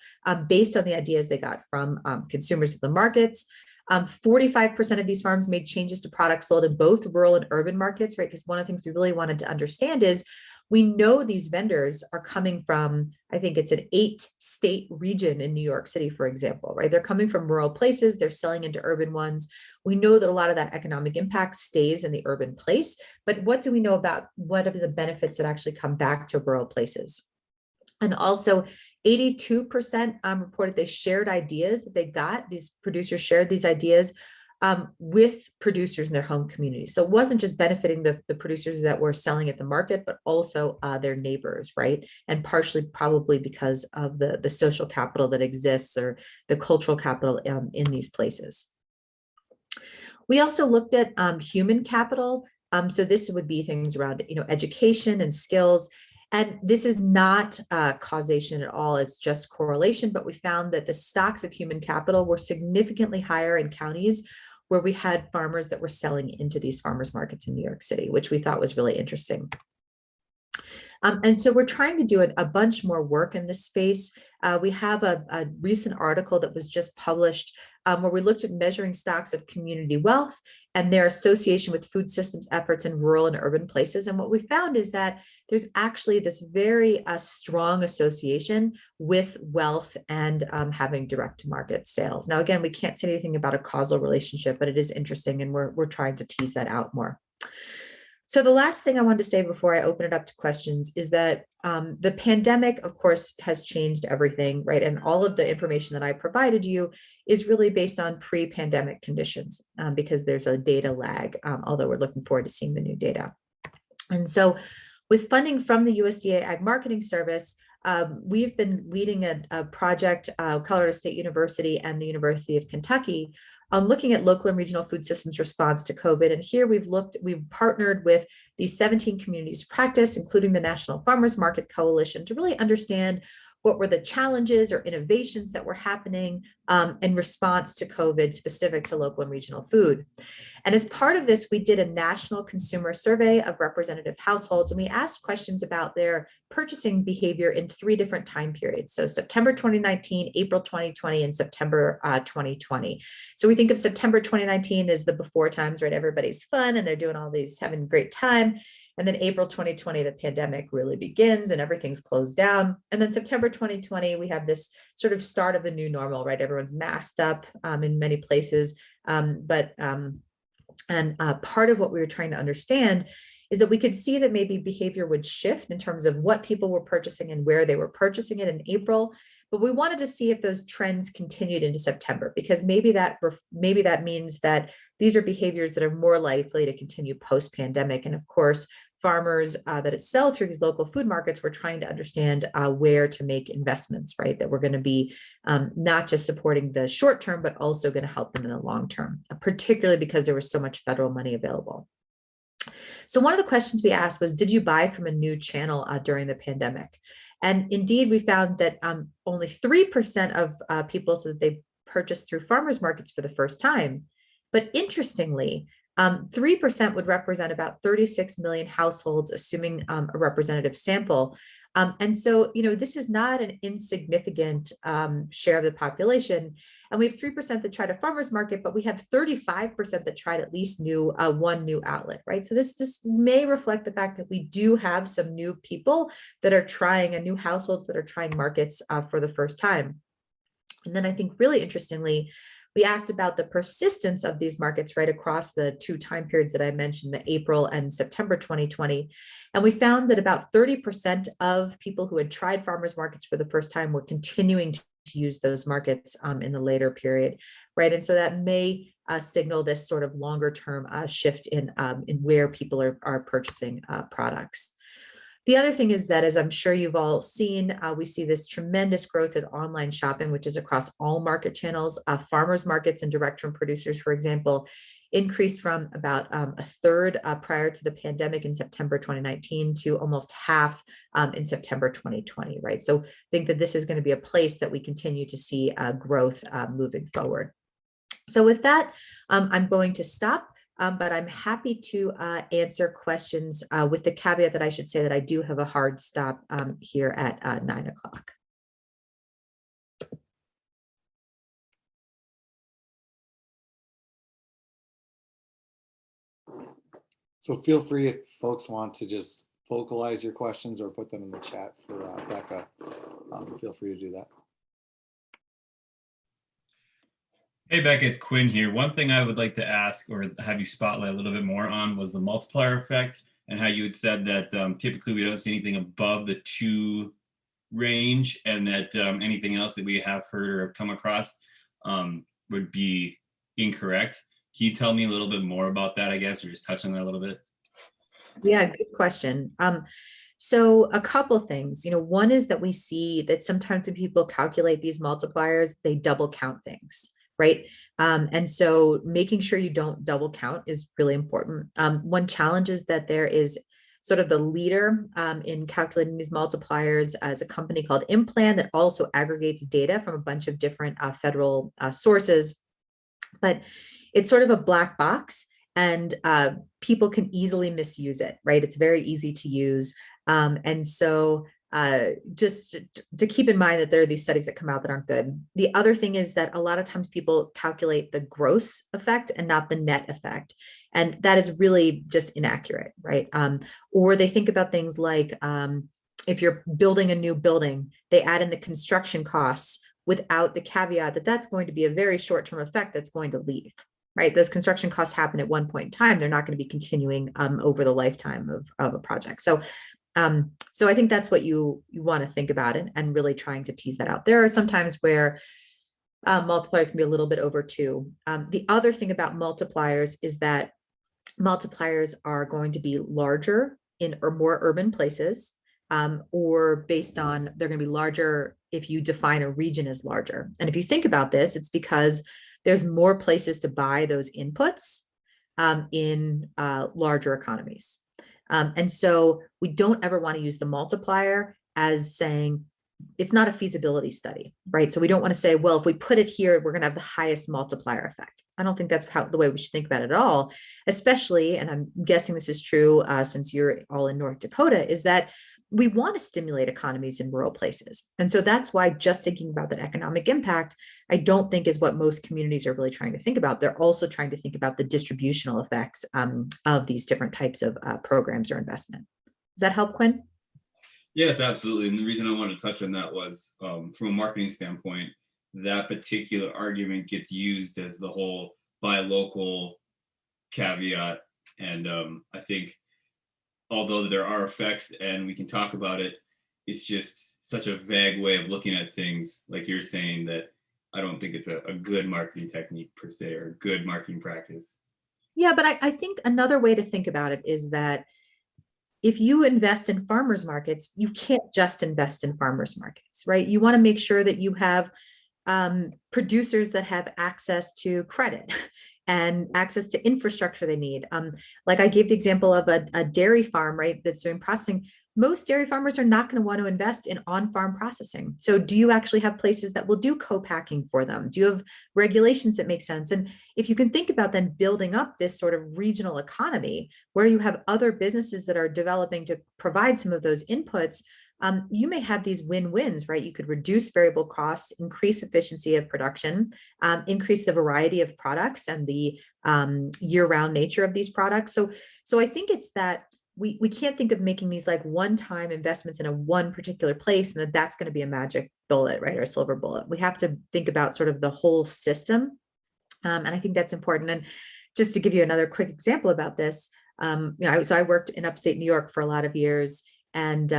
based on the ideas they got from consumers at the markets. 45% of these farms made changes to products sold in both rural and urban markets, right? Because one of the things we really wanted to understand is we know these vendors are coming from, I think it's an 8-state region in New York City, for example, right? They're coming from rural places, they're selling into urban ones. We know that a lot of that economic impact stays in the urban place, but what do we know about what are the benefits that actually come back to rural places? And also 82% reported they shared ideas that they got. These producers shared these ideas with producers in their home community. So it wasn't just benefiting the producers that were selling at the market, but also their neighbors, right? And partially probably because of the social capital that exists or the cultural capital in these places. We also looked at human capital. So this would be things around, education and skills. And this is not causation at all. It's just correlation. But we found that the stocks of human capital were significantly higher in counties where we had farmers that were selling into these farmers markets in New York City, which we thought was really interesting. And so we're trying to do a bunch more work in this space. We have a recent article that was just published where we looked at measuring stocks of community wealth and their association with food systems efforts in rural and urban places. And what we found is that there's actually this very strong association with wealth and having direct to market sales. Now, again, we can't say anything about a causal relationship, but it is interesting, and we're trying to tease that out more. So the last thing I wanted to say before I open it up to questions is that the pandemic, of course, has changed everything, right? And all of the information that I provided you is really based on pre-pandemic conditions because there's a data lag, although we're looking forward to seeing the new data. And so with funding from the USDA Ag Marketing Service, we've been leading a project, Colorado State University and the University of Kentucky, looking at local and regional food systems response to COVID. And here we've partnered with these 17 communities of practice, including the National Farmers Market Coalition, to really understand what were the challenges or innovations that were happening in response to COVID specific to local and regional food. And as part of this, we did a national consumer survey of representative households, and we asked questions about their purchasing behavior in 3 different time periods. So September 2019, April 2020, and September 2020. So we think of September 2019 as the before times, right? Everybody's fun and they're doing all these, having a great time. And then April 2020, the pandemic really begins and everything's closed down. And then September 2020, we have this sort of start of the new normal, right? Everyone's masked up in many places. Part of what we were trying to understand is that we could see that maybe behavior would shift in terms of what people were purchasing and where they were purchasing it in April. But we wanted to see if those trends continued into September, because maybe that means that these are behaviors that are more likely to continue post-pandemic. And of course, farmers that sell through these local food markets, we're trying to understand where to make investments, right? That we're going to be not just supporting the short term, but also going to help them in the long term, particularly because there was so much federal money available. So one of the questions we asked was, did you buy from a new channel during the pandemic? And indeed, we found that only 3% of people said that they purchased through farmers markets for the first time. But interestingly, 3% would represent about 36 million households, assuming a representative sample. And so, this is not an insignificant share of the population. And we have 3% that tried a farmer's market, but we have 35% that tried at least one new outlet, right? So this may reflect the fact that we do have some new people that are trying, new households that are trying markets for the first time. And then I think really interestingly, we asked about the persistence of these markets right across the 2 time periods that I mentioned, the April and September 2020. And we found that about 30% of people who had tried farmers markets for the first time were continuing to use those markets in the later period, right? And so that may signal this sort of longer term shift in where people are purchasing products. The other thing is that, as I'm sure you've all seen, we see this tremendous growth in online shopping, which is across all market channels. Farmers markets and direct from producers, for example, increased from about a third prior to the pandemic in September 2019 to almost half in September 2020, right? So I think that this is going to be a place that we continue to see growth moving forward. So with that, I'm going to stop. But I'm happy to answer questions with the caveat that I should say that I do have a hard stop here at 9 o'clock. So feel free if folks want to just vocalize your questions or put them in the chat for Becca. Feel free to do that. Hey Becca, it's Quinn here. One thing I would like to ask or have you spotlight a little bit more on was the multiplier effect and how you had said that typically we don't see anything above the 2 range and that anything else that we have heard or have come across would be incorrect. Can you tell me a little bit more about that, I guess, or just touch on that a little bit? Yeah, good question. So a couple things, one is that we see that sometimes when people calculate these multipliers, they double count things, right? And so making sure you don't double count is really important. One challenge is that there is sort of the leader in calculating these multipliers as a company called Implan that also aggregates data from a bunch of different federal sources, but it's sort of a black box, and people can easily misuse it, right? It's very easy to use. And so just to keep in mind that there are these studies that come out that aren't good. The other thing is that a lot of times people calculate the gross effect and not the net effect. And that is really just inaccurate, right? Or they think about things like if you're building a new building, they add in the construction costs without the caveat that that's going to be a very short-term effect that's going to leave, right? Those construction costs happen at one point in time. They're not going to be continuing over the lifetime of a project. So I think that's what you want to think about it and really trying to tease that out. There are some times where multipliers can be a little bit over 2. The other thing about multipliers is that multipliers are going to be larger in or more urban places, or based on they're going to be larger if you define a region as larger. And if you think about this, it's because there's more places to buy those inputs in larger economies. And so we don't ever want to use the multiplier as saying it's not a feasibility study, right? So we don't want to say, well, if we put it here, we're going to have the highest multiplier effect. I don't think that's the way we should think about it at all, especially, and I'm guessing this is true since you're all in North Dakota, is that we want to stimulate economies in rural places. And so that's why just thinking about that economic impact, I don't think is what most communities are really trying to think about. They're also trying to think about the distributional effects of these different types of programs or investment. Does that help, Quinn? Yes, absolutely. And the reason I wanted to touch on that was from a marketing standpoint, that particular argument gets used as the whole buy local caveat. And I think although there are effects and we can talk about it, it's just such a vague way of looking at things, like you're saying, that I don't think it's a good marketing technique per se, or a good marketing practice. Yeah, but I think another way to think about it is that if you invest in farmers markets, you can't just invest in farmers markets, right? You want to make sure that you have producers that have access to credit and access to infrastructure they need. Like I gave the example of a dairy farm, right, that's doing processing. Most dairy farmers are not going to want to invest in on-farm processing. So do you actually have places that will do co-packing for them? Do you have regulations that make sense? And if you can think about then building up this sort of regional economy where you have other businesses that are developing to provide some of those inputs, you may have these win-wins, right? You could reduce variable costs, increase efficiency of production, increase the variety of products and the year-round nature of these products. So I think it's that we can't think of making these like one-time investments in a one particular place and that's going to be a magic bullet, right? Or a silver bullet. We have to think about sort of the whole system. And I think that's important. And just to give you another quick example about this, so I worked in upstate New York for a lot of years. And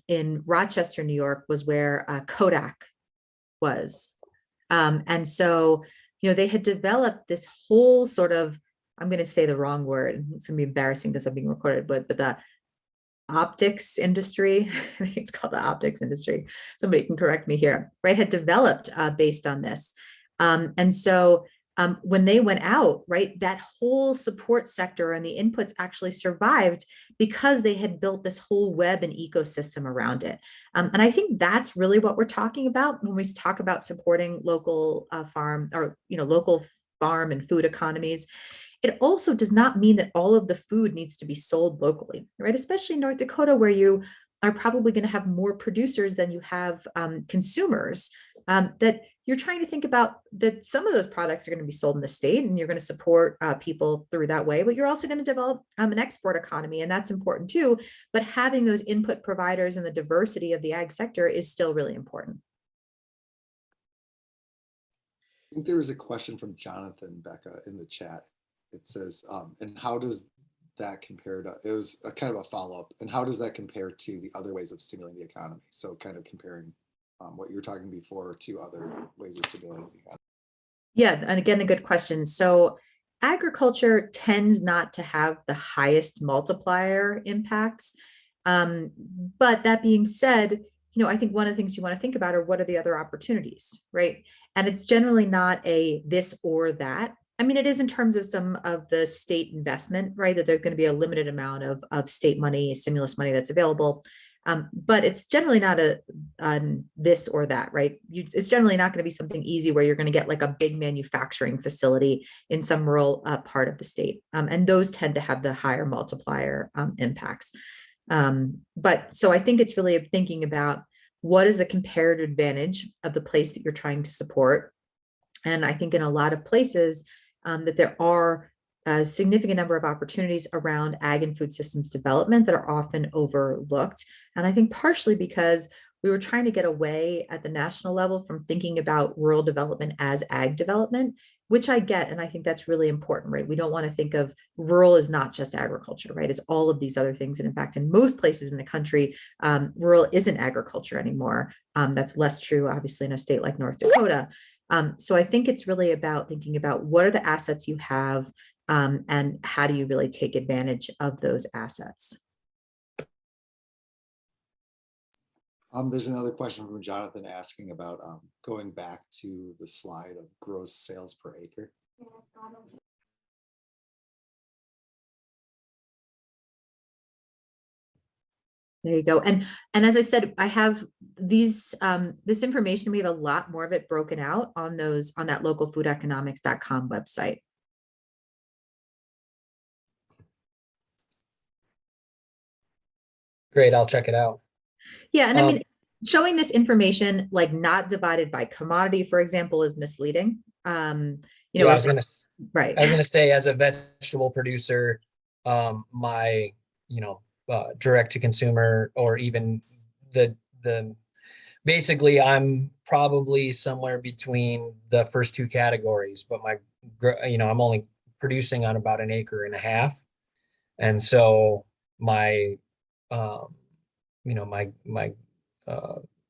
in Rochester, New York was where Kodak was. And so, they had developed this whole sort of, I'm going to say the wrong word. It's going to be embarrassing because I'm being recorded, but the optics industry, I think it's called the optics industry. Somebody can correct me here, right? Had developed based on this. And so when they went out, right, that whole support sector and the inputs actually survived because they had built this whole web and ecosystem around it. And I think that's really what we're talking about when we talk about supporting local farm or, local farm and food economies. It also does not mean that all of the food needs to be sold locally, right? Especially in North Dakota, where you are probably going to have more producers than you have consumers, that you're trying to think about that some of those products are going to be sold in the state and you're going to support people through that way, but you're also going to develop an export economy, and that's important too. But having those input providers and the diversity of the ag sector is still really important. I think there was a question from Jonathan, Becca, in the chat. It says, and how does that compare to, it was a kind of a follow-up, and how does that compare to the other ways of stimulating the economy? So kind of comparing what you were talking before to other ways of stimulating the economy. Yeah, and again, a good question. So agriculture tends not to have the highest multiplier impacts. But that being said, I think one of the things you want to think about are what are the other opportunities, right? And it's generally not a this or that. I mean, it is in terms of some of the state investment, right? That there's going to be a limited amount of state money, stimulus money that's available. But it's generally not a this or that, right? It's generally not going to be something easy where you're going to get like a big manufacturing facility in some rural part of the state. And those tend to have the higher multiplier impacts. But so I think it's really thinking about what is the comparative advantage of the place that you're trying to support. And I think in a lot of places that there are a significant number of opportunities around ag and food systems development that are often overlooked. And I think partially because we were trying to get away at the national level from thinking about rural development as ag development, which I get. And I think that's really important, right? We don't want to think of rural as not just agriculture, right? It's all of these other things. And in fact, in most places in the country, rural isn't agriculture anymore. That's less true, obviously, in a state like North Dakota. So I think it's really about thinking about what are the assets you have and how do you really take advantage of those assets? There's another question from Jonathan asking about going back to the slide of gross sales per acre. There you go. And as I said, I have these this information. We have a lot more of it broken out on that localfoodeconomics.com website. Great, I'll check it out. Yeah, and I mean, showing this information like not divided by commodity, for example, is misleading. Yeah, I was gonna say, as a vegetable producer, my direct to consumer, or even the basically I'm probably somewhere between the first two categories, but I'm only producing on about 1.5 acres, and so my my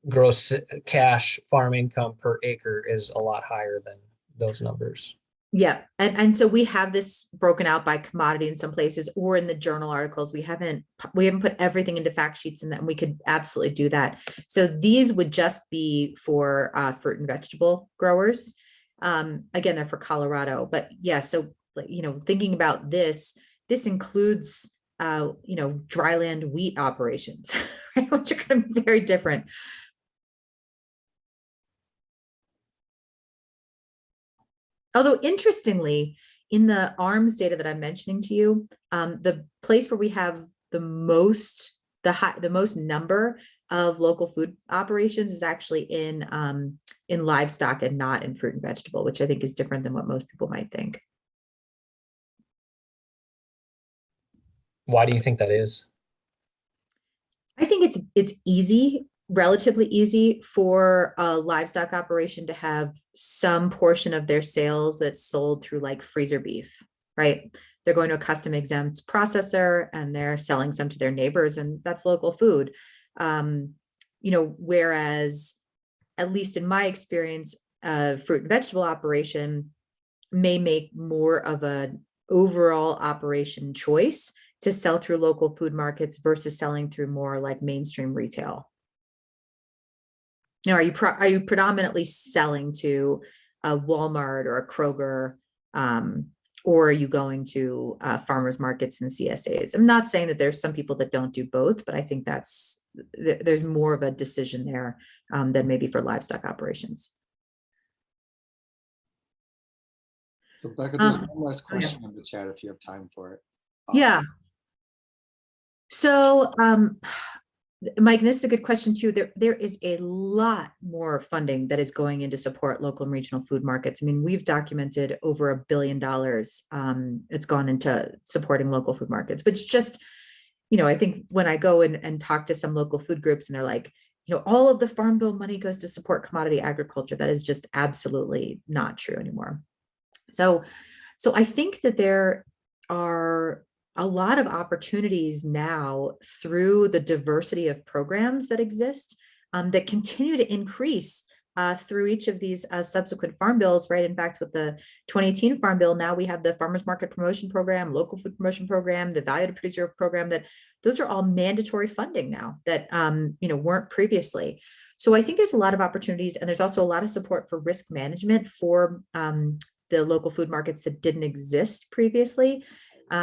gross cash farm income per acre is a lot higher than those numbers. Yeah. And so we have this broken out by commodity in some places, or in the journal articles. We haven't put everything into fact sheets, and we could absolutely do that. So these would just be for fruit and vegetable growers. Again, they're for Colorado, but yeah. So, thinking about this includes, dryland wheat operations, right? Which are going to be very different. Although interestingly, in the ARMS data that I'm mentioning to you, the place where we have the most number of local food operations is actually in livestock and not in fruit and vegetable, which I think is different than what most people might think. Why do you think that is? I think it's relatively easy for a livestock operation to have some portion of their sales that's sold through like freezer beef, right? They're going to a custom exempt processor and they're selling some to their neighbors, and that's local food. Whereas, at least in my experience, a fruit and vegetable operation may make more of an overall operation choice to sell through local food markets versus selling through more like mainstream retail. Are you predominantly selling to a Walmart or a Kroger, or are you going to farmers markets and CSAs? I'm not saying that there's some people that don't do both, but I think there's more of a decision there than maybe for livestock operations. So Becca, there's one last question in the chat if you have time for it. Yeah. So, Mike, this is a good question too. There is a lot more funding that is going in to support local and regional food markets. I mean, we've documented over $1 billion. It's gone into supporting local food markets, which just, I think when I go and talk to some local food groups and they're like, all of the Farm Bill money goes to support commodity agriculture. That is just absolutely not true anymore. So I think that there are a lot of opportunities now through the diversity of programs that exist that continue to increase through each of these subsequent farm bills, right? In fact, with the 2018 Farm Bill, now we have the Farmers Market Promotion Program, Local Food Promotion Program, the Value to Producer Program, that those are all mandatory funding now that, weren't previously. So I think there's a lot of opportunities, and there's also a lot of support for risk management for the local food markets that didn't exist previously.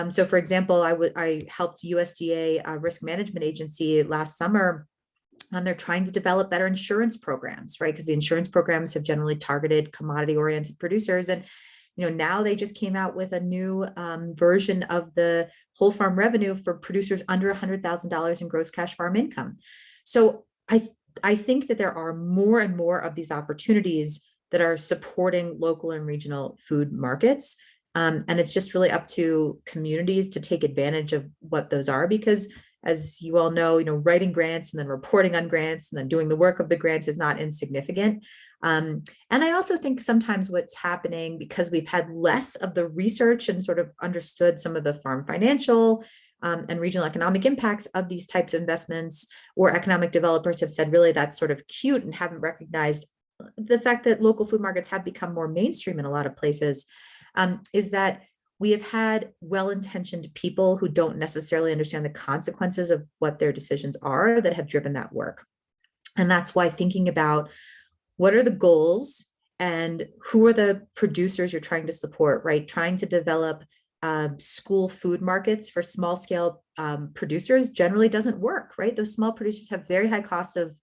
So for example, I helped USDA Risk Management Agency last summer, and they're trying to develop better insurance programs, right? Because the insurance programs have generally targeted commodity-oriented producers. And now they just came out with a new version of the whole farm revenue for producers under $100,000 in gross cash farm income. So I think that there are more and more of these opportunities that are supporting local and regional food markets. And it's just really up to communities to take advantage of what those are, because as you all know, writing grants and then reporting on grants and then doing the work of the grants is not insignificant. And I also think sometimes what's happening, because we've had less of the research and sort of understood some of the farm financial and regional economic impacts of these types of investments, or economic developers have said, really, that's sort of cute, and haven't recognized the fact that local food markets have become more mainstream in a lot of places, is that we have had well-intentioned people who don't necessarily understand the consequences of what their decisions are that have driven that work. And that's why thinking about what are the goals and who are the producers you're trying to support, right? Trying to develop school food markets for small scale producers generally doesn't work, right? Those small producers have very high costs of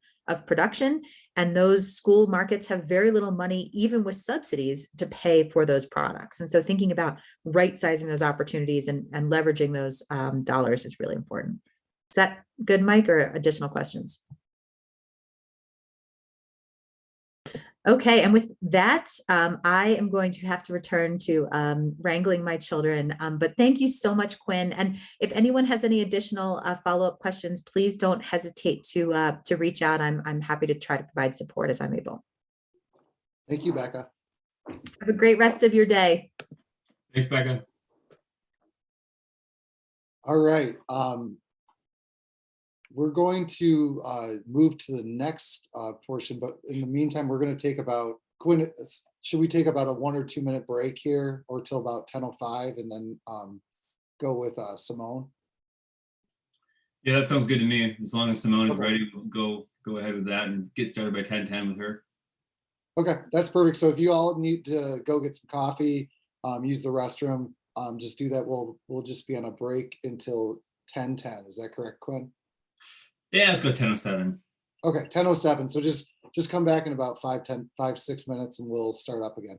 production, and those school markets have very little money, even with subsidies, to pay for those products. And so thinking about right sizing those opportunities and leveraging those dollars is really important. Is that good, Mike, or additional questions? Okay, and with that, I am going to have to return to wrangling my children. But thank you so much, Quinn. And if anyone has any additional follow-up questions, please don't hesitate to reach out. I'm happy to try to provide support as I'm able. Thank you, Becca. Have a great rest of your day. Thanks, Becca. All right. We're going to move to the next portion, but in the meantime, we're going to take about, Quinn, should we take about a 1 or 2 minute break here, or till about 10:05, and then go with Simone? Yeah, that sounds good to me. As long as Simone is Okay. ready, we'll go ahead with that and get started by 10:10 with her. Okay, that's perfect. So if you all need to go get some coffee, use the restroom, just do that. We'll just be on a break until 10:10. Is that correct, Quinn? Yeah, let's go 10:07. Okay, 10:07. So just come back in about 5-6 minutes, and we'll start up again.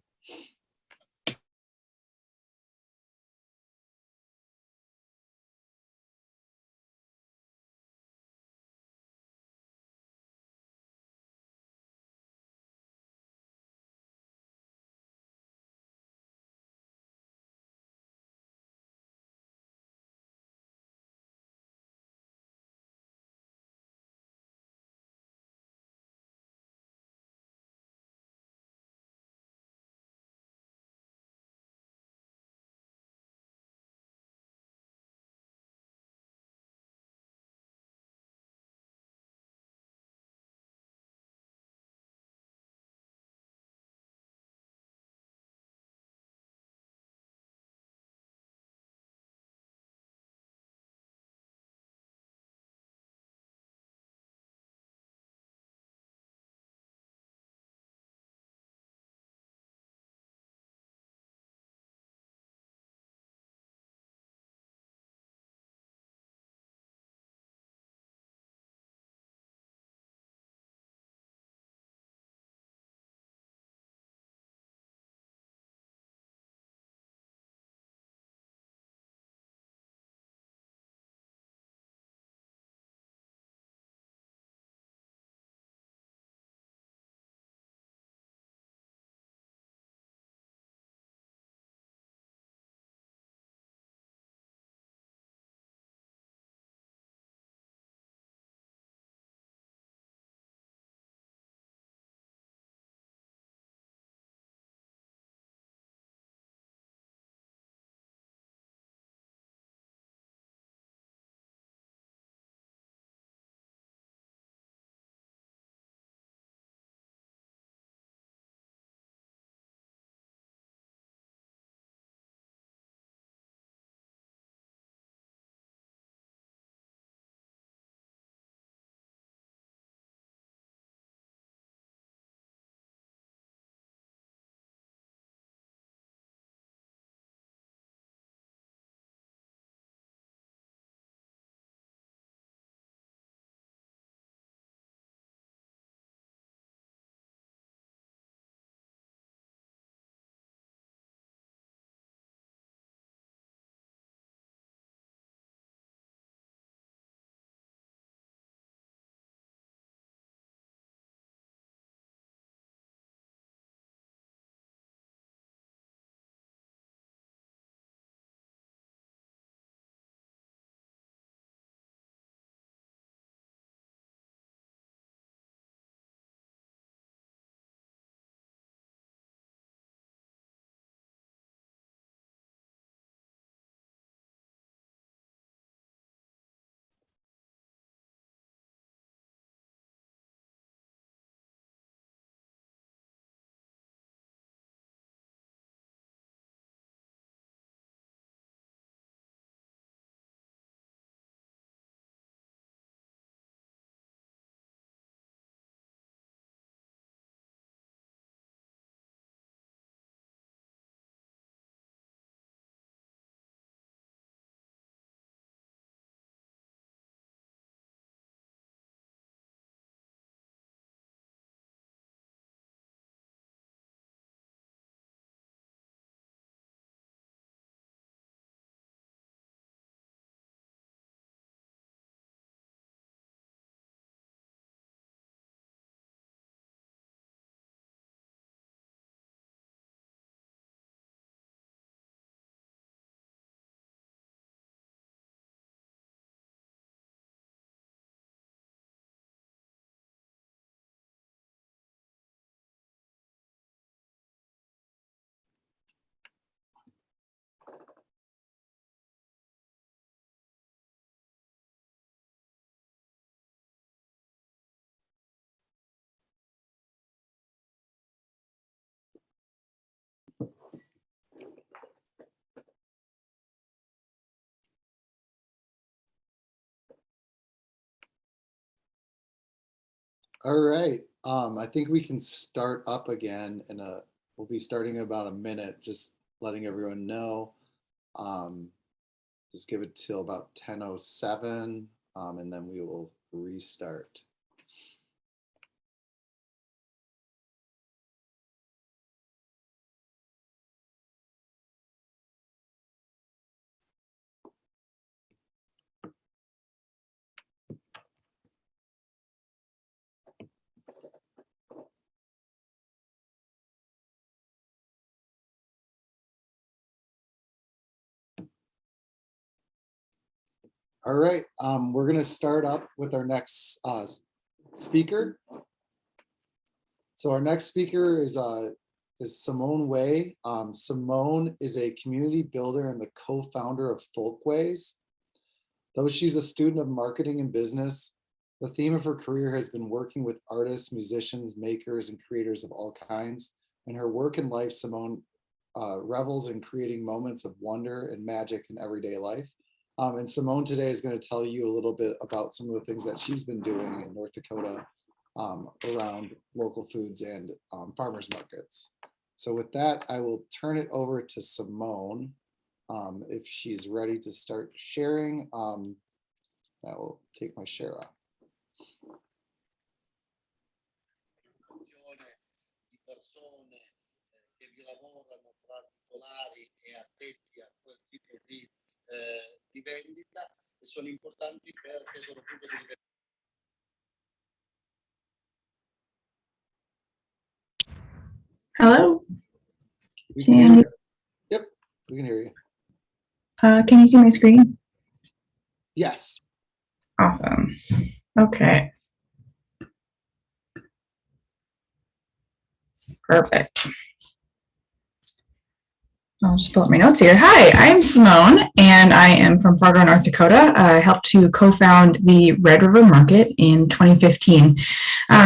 All right. I think we can start up again we'll be starting in about a minute, just letting everyone know. Just give it till about 10:07, and then we will restart. All right, we're going to start up with our next speaker. So our next speaker is Simone Way. Simone is a community builder and the co-founder of Folkways. Though she's a student of marketing and business, the theme of her career has been working with artists, musicians, makers, and creators of all kinds. In her work and life, Simone revels in creating moments of wonder and magic in everyday life. And Simone today is going to tell you a little bit about some of the things that she's been doing in North Dakota around local foods and farmers markets. So with that, I will turn it over to Simone. If she's ready to start sharing, I will take my share off. Di persone che vi lavorano tra titolari e addetti a quel tipo di vendita e sono importanti perché sono punto di riferimento. Hello, We can hear you. Yep, we can hear you. can you see my screen? Yes. Awesome. Okay. Perfect. I'll just pull up my notes here. Hi, I'm Simone, and I am from Fargo, North Dakota. I helped to co-found the Red River Market in 2015.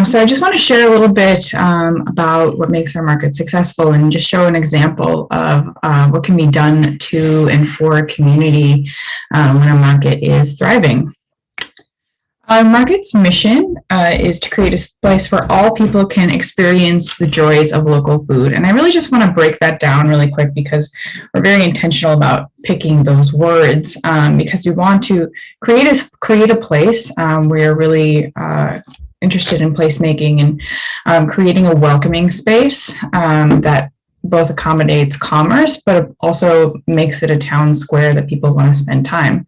So I just want to share a little bit about what makes our market successful and just show an example of what can be done to and for a community when a market is thriving. Our market's mission is to create a place where all people can experience the joys of local food. And I really just want to break that down really quick because we're very intentional about picking those words because we want to create a place. We're really interested in placemaking and creating a welcoming space that both accommodates commerce, but also makes it a town square that people want to spend time.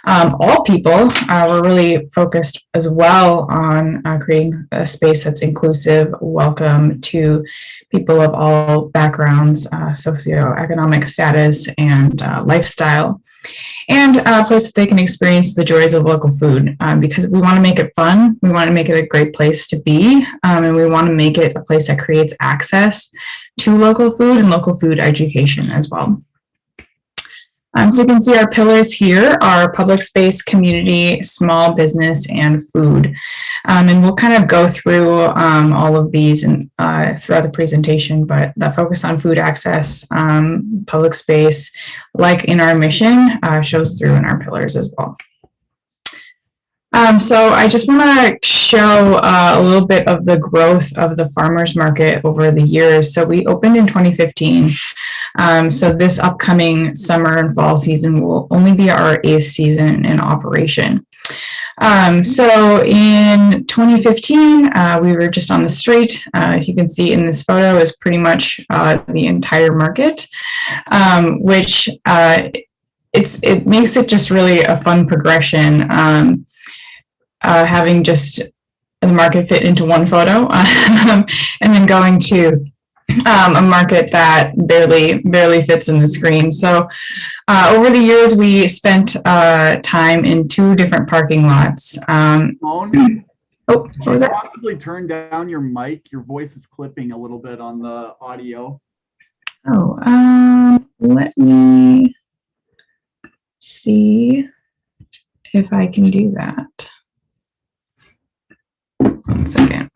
All people, we're really focused as well on creating a space that's inclusive, welcome to people of all backgrounds, socioeconomic status, and lifestyle, and a place that they can experience the joys of local food because we want to make it fun, we want to make it a great place to be, and we want to make it a place that creates access to local food and local food education as well. So you can see our pillars here are public space, community, small business, and food. And we'll kind of go through all of these throughout the presentation, but the focus on food access, public space, like in our mission, shows through in our pillars as well. So I just want to show a little bit of the growth of the farmers market over the years. So we opened in 2015. So this upcoming summer and fall season will only be our 8th season in operation. So in 2015, we were just on the street. If you can see in this photo is pretty much the entire market, which it makes it just really a fun progression. Having just the market fit into one photo and then going to a market that barely fits in the screen. So over the years, we spent time in 2 different parking lots. Oh, what was that? Possibly turn down your mic. Your voice is clipping a little bit on the audio. Oh, let me see if I can do that. 1 second.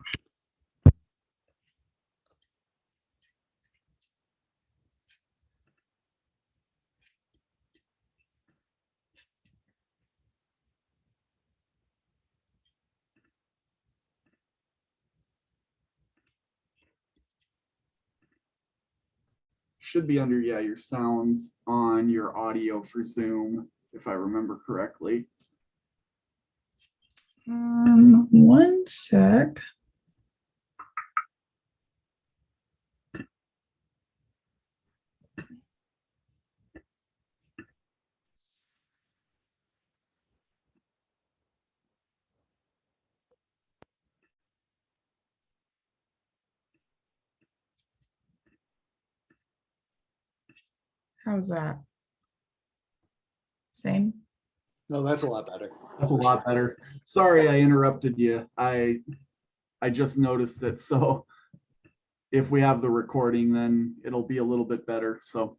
should be under, yeah, your sounds on your audio for Zoom, if I remember correctly. One sec. How's that? Same? No, that's a lot better. That's a lot better. Sorry, I interrupted you. I just noticed it. So if we have the recording, then it'll be a little bit better. So,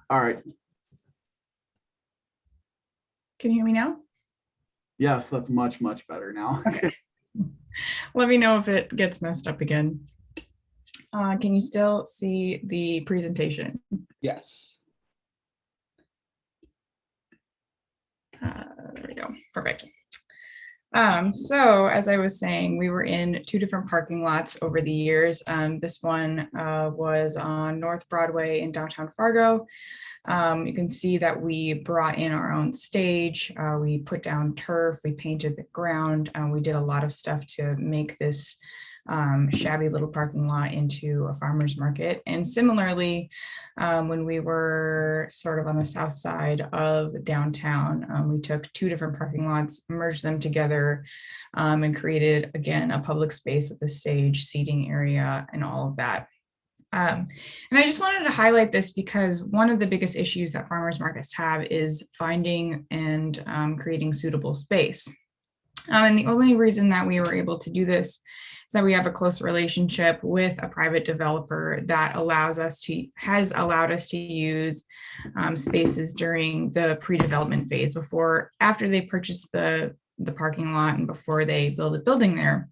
all right. Can you hear me now? Yes, that's much, much better now. Okay. Let me know if it gets messed up again. Can you still see the presentation? Yes. There we go. Perfect. So as I was saying, we were in two different parking lots over the years. This one was on North Broadway in downtown Fargo. You can see that we brought in our own stage. We put down turf, we painted the ground. We did a lot of stuff to make this shabby little parking lot into a farmer's market. And similarly, when we were sort of on the south side of downtown, we took two different parking lots, merged them together, and created, again, a public space with a stage, seating area, and all of that. And I just wanted to highlight this because one of the biggest issues that farmers markets have is finding and creating suitable space. And the only reason that we were able to do this is that we have a close relationship with a private developer that has allowed us to use spaces during the pre-development phase after they purchase the parking lot and before they build a building there.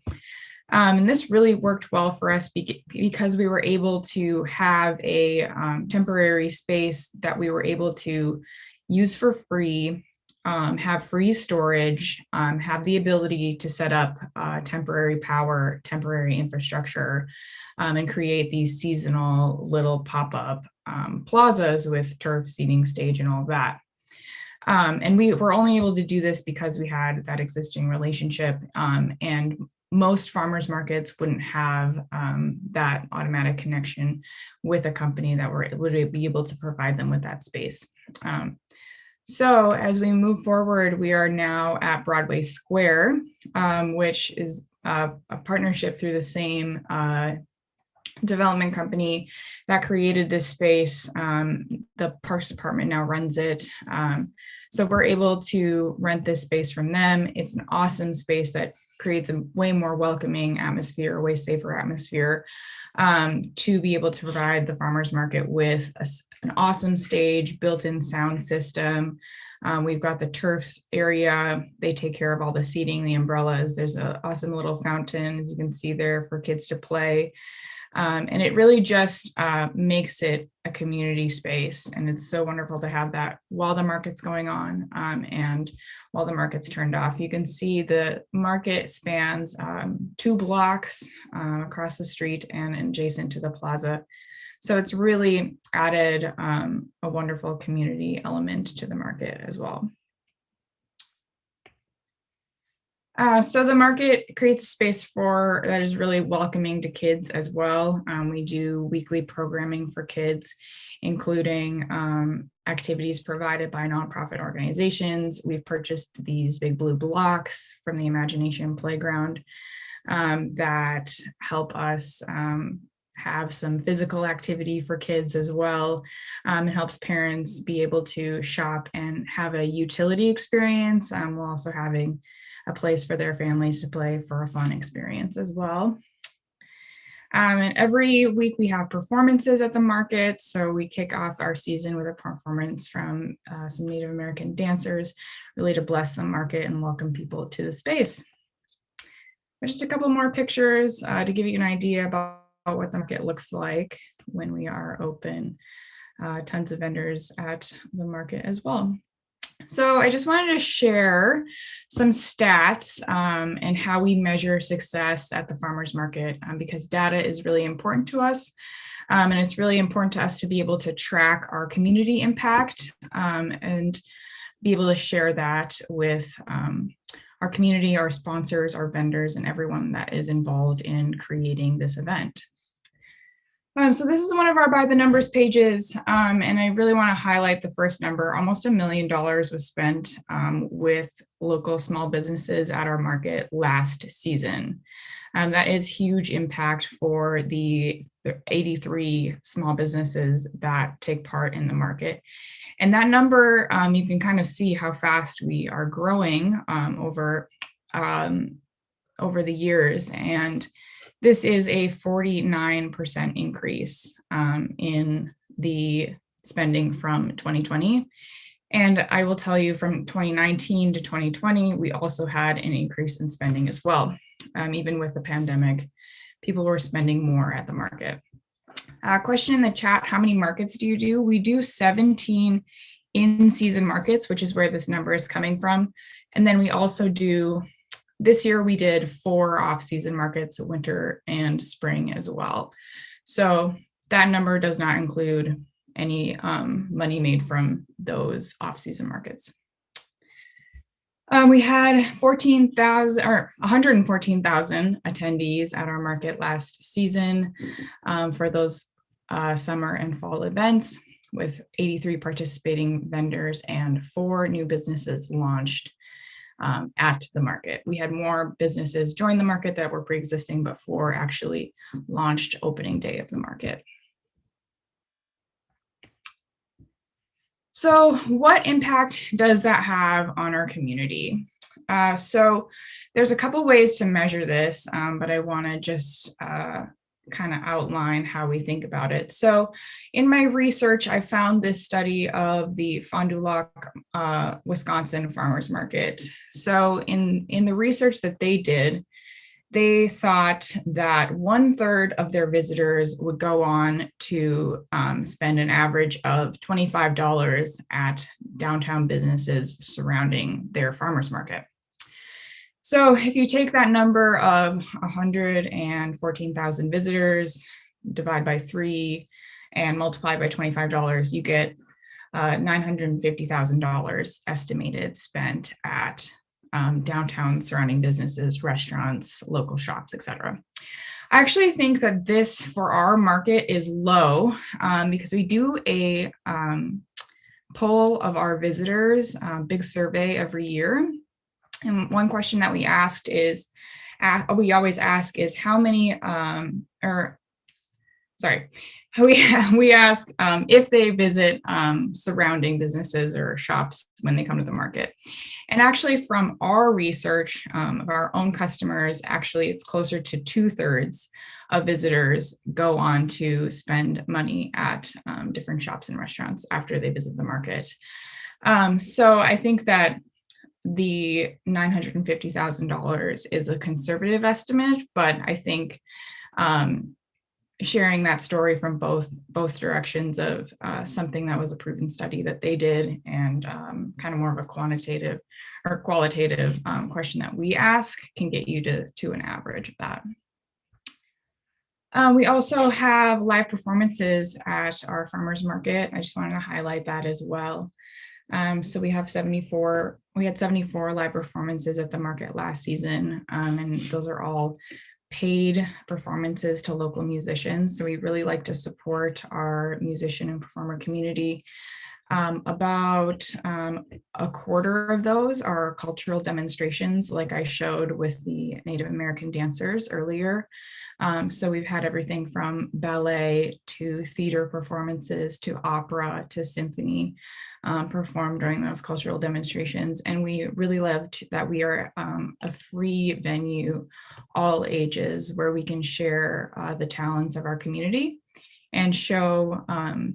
And this really worked well for us because we were able to have a temporary space that we were able to use for free, have free storage, have the ability to set up temporary power, temporary infrastructure, and create these seasonal little pop-up plazas with turf, seating, stage, and all of that. And we were only able to do this because we had that existing relationship, and most farmers markets wouldn't have that automatic connection with a company that would be able to provide them with that space. So as we move forward, we are now at Broadway Square, which is a partnership through the same development company that created this space. The Parks Department now runs it. So we're able to rent this space from them. It's an awesome space that creates a way more welcoming atmosphere, a way safer atmosphere, to be able to provide the farmers market with an awesome stage, built-in sound system. We've got the turf area. They take care of all the seating, the umbrellas. There's an awesome little fountain, as you can see there, for kids to play. And it really just makes it a community space. And it's so wonderful to have that while the market's going on and while the market's turned off. You can see the market spans 2 blocks across the street and adjacent to the plaza. So it's really added a wonderful community element to the market as well. So the market creates a space that is really welcoming to kids as well. We do weekly programming for kids, including activities provided by nonprofit organizations. We've purchased these big blue blocks from the Imagination Playground that help us have some physical activity for kids as well. It helps parents be able to shop and have a utility experience while also having a place for their families to play for a fun experience as well. And every week we have performances at the market. So we kick off our season with a performance from some Native American dancers, really to bless the market and welcome people to the space. But just a couple more pictures to give you an idea about what the market looks like when we are open. Tons of vendors at the market as well. So I just wanted to share some stats and how we measure success at the farmers market because data is really important to us. And it's really important to us to be able to track our community impact and be able to share that with our community, our sponsors, our vendors, and everyone that is involved in creating this event. So this is one of our by the numbers pages, and I really want to highlight the first number. Almost $1 million was spent with local small businesses at our market last season. That is huge impact for the 83 small businesses that take part in the market. And that number, you can kind of see how fast we are growing over the years. And this is a 49% increase in the spending from 2020. And I will tell you, from 2019 to 2020, we also had an increase in spending as well. Even with the pandemic, people were spending more at the market. Question in the chat, how many markets do you do? We do 17 in-season markets, which is where this number is coming from. And then we also do, this year we did 4 off-season markets, winter and spring as well. So that number does not include any money made from those off-season markets. We had 114,000 attendees at our market last season for those summer and fall events, with 83 participating vendors and 4 new businesses launched at the market. We had more businesses join the market that were pre-existing, but 4 actually launched opening day of the market. So what impact does that have on our community? So there's a couple ways to measure this, but I want to just kind of outline how we think about it. So in my research, I found this study of the Fond du Lac, Wisconsin farmers market. So in the research that they did, they thought that 1/3 of their visitors would go on to spend an average of $25 at downtown businesses surrounding their farmers market. So if you take that number of 114,000 visitors, divide by 3, and multiply by $25, you get $950,000 estimated spent at downtown surrounding businesses, restaurants, local shops, etc. I actually think that this for our market is low because we do a poll of our visitors, big survey every year. And one question that we always ask is how many, we ask if they visit surrounding businesses or shops when they come to the market. And actually from our research of our own customers, actually it's closer to 2/3 of visitors go on to spend money at different shops and restaurants after they visit the market. So I think that the $950,000 is a conservative estimate, but I think sharing that story from both directions of something that was a proven study that they did and kind of more of a quantitative or qualitative question that we ask can get you to an average of that. We also have live performances at our farmers market. I just wanted to highlight that as well. So we had 74 live performances at the market last season, and those are all paid performances to local musicians. So we really like to support our musician and performer community. About a quarter of those are cultural demonstrations, like I showed with the Native American dancers earlier. So we've had everything from ballet to theater performances to opera to symphony performed during those cultural demonstrations. And we really loved that we are a free venue, all ages, where we can share the talents of our community and show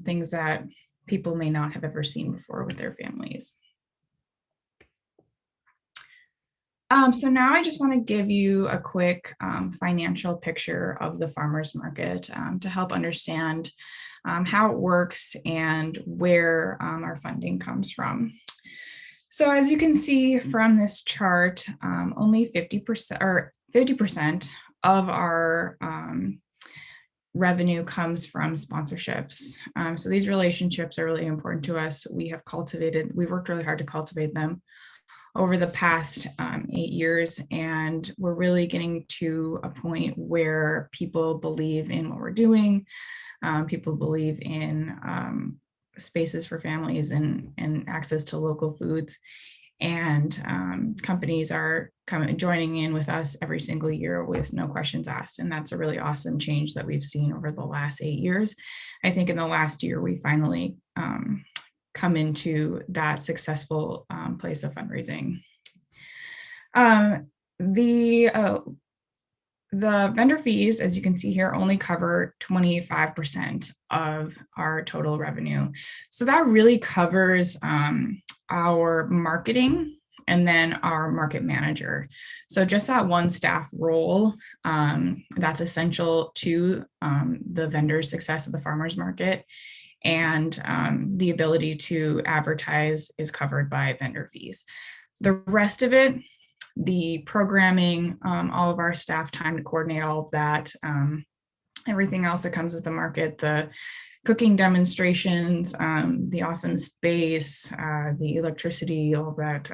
things that people may not have ever seen before with their families. So now I just want to give you a quick financial picture of the farmers market to help understand how it works and where our funding comes from. So as you can see from this chart, only 50% of our revenue comes from sponsorships. So these relationships are really important to us. We've worked really hard to cultivate them over the past 8 years, and we're really getting to a point where people believe in what we're doing. People believe in spaces for families and access to local foods. And companies are joining in with us every single year with no questions asked. And that's a really awesome change that we've seen over the last 8 years. I think in the last year, we finally come into that successful place of fundraising. The vendor fees, as you can see here, only cover 25% of our total revenue. So that really covers our marketing and then our market manager. So just that one staff role, that's essential to the vendor's success of the farmers market. And the ability to advertise is covered by vendor fees. The rest of it, the programming, all of our staff time to coordinate all of that, everything else that comes with the market, the cooking demonstrations, the awesome space, the electricity, all that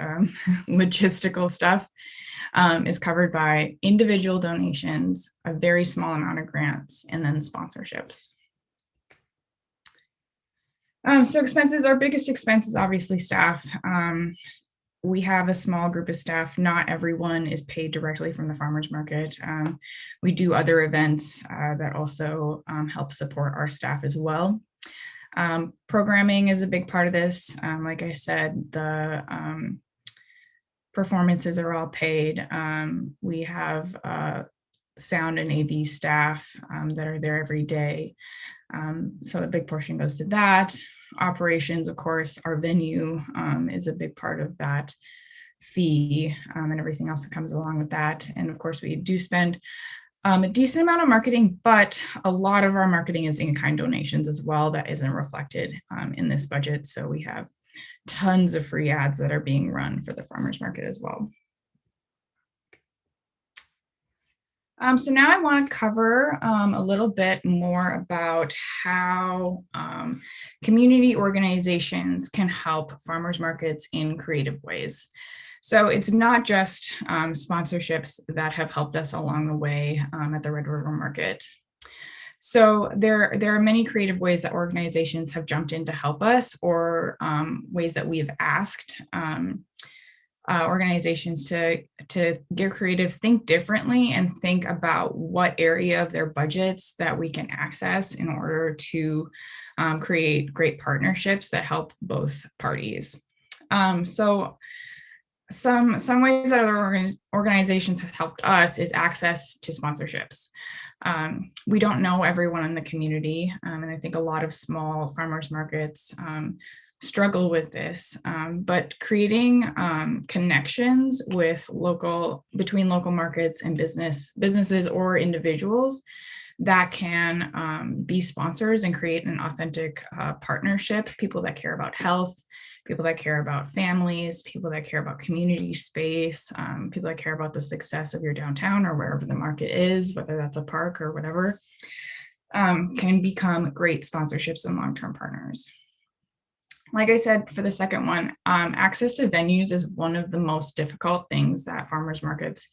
logistical stuff is covered by individual donations, a very small amount of grants, and then sponsorships. So expenses, our biggest expense is obviously staff. We have a small group of staff. Not everyone is paid directly from the farmers market. We do other events that also help support our staff as well. Programming is a big part of this. Like I said, the performances are all paid. We have sound and AV staff that are there every day. So a big portion goes to that. Operations, of course, our venue is a big part of that fee and everything else that comes along with that. And of course, we do spend a decent amount of marketing, but a lot of our marketing is in-kind donations as well. That isn't reflected in this budget. So we have tons of free ads that are being run for the farmers market as well. So now I want to cover a little bit more about how community organizations can help farmers markets in creative ways. So it's not just sponsorships that have helped us along the way at the Red River Market. So there are many creative ways that organizations have jumped in to help us, or ways that we have asked organizations to get creative, think differently, and think about what area of their budgets that we can access in order to create great partnerships that help both parties. So some ways that other organizations have helped us is access to sponsorships. We don't know everyone in the community, and I think a lot of small farmers markets struggle with this, but creating connections with between local markets and businesses or individuals that can be sponsors and create an authentic partnership, people that care about health, people that care about families, people that care about community space, people that care about the success of your downtown or wherever the market is, whether that's a park or whatever, can become great sponsorships and long-term partners. Like I said, for the second one, access to venues is one of the most difficult things that farmers markets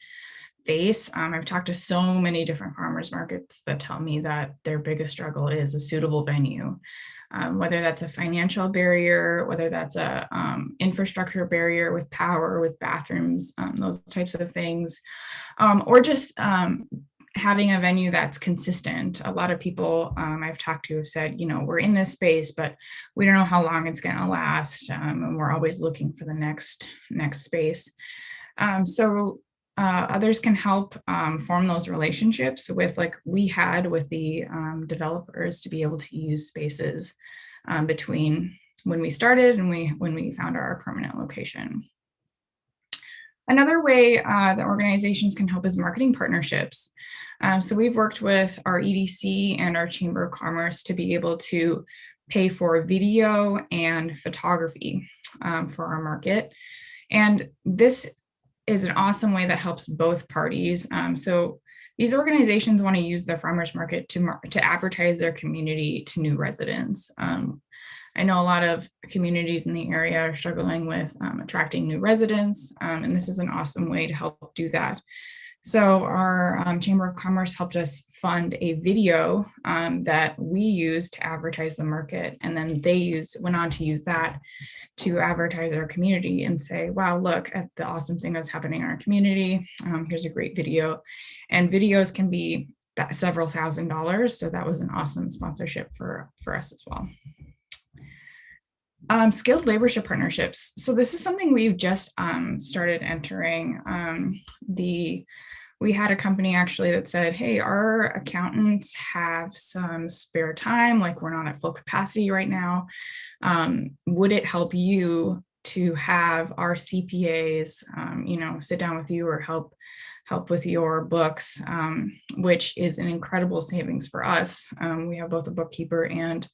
face. I've talked to so many different farmers markets that tell me that their biggest struggle is a suitable venue, whether that's a financial barrier, whether that's a infrastructure barrier with power, with bathrooms, those types of things, or just having a venue that's consistent. A lot of people I've talked to have said, we're in this space, but we don't know how long it's going to last, and we're always looking for the next space. So others can help form those relationships with, like we had with the developers, to be able to use spaces between when we started and when we found our permanent location. Another way that organizations can help is marketing partnerships. So we've worked with our EDC and our Chamber of Commerce to be able to pay for video and photography for our market. And this is an awesome way that helps both parties. So these organizations want to use the farmers market to advertise their community to new residents. I know a lot of communities in the area are struggling with attracting new residents, and this is an awesome way to help do that. So our Chamber of Commerce helped us fund a video that we used to advertise the market, and then they went on to use that to advertise our community and say, wow, look at the awesome thing that's happening in our community. Here's a great video. And videos can be several $1,000s. So that was an awesome sponsorship for us as well. Skilled laborship partnerships. So this is something we've just started entering. We had a company actually that said, hey, our accountants have some spare time, like we're not at full capacity right now. Would it help you to have our CPAs, sit down with you or help with your books, which is an incredible savings for us. We have both a bookkeeper and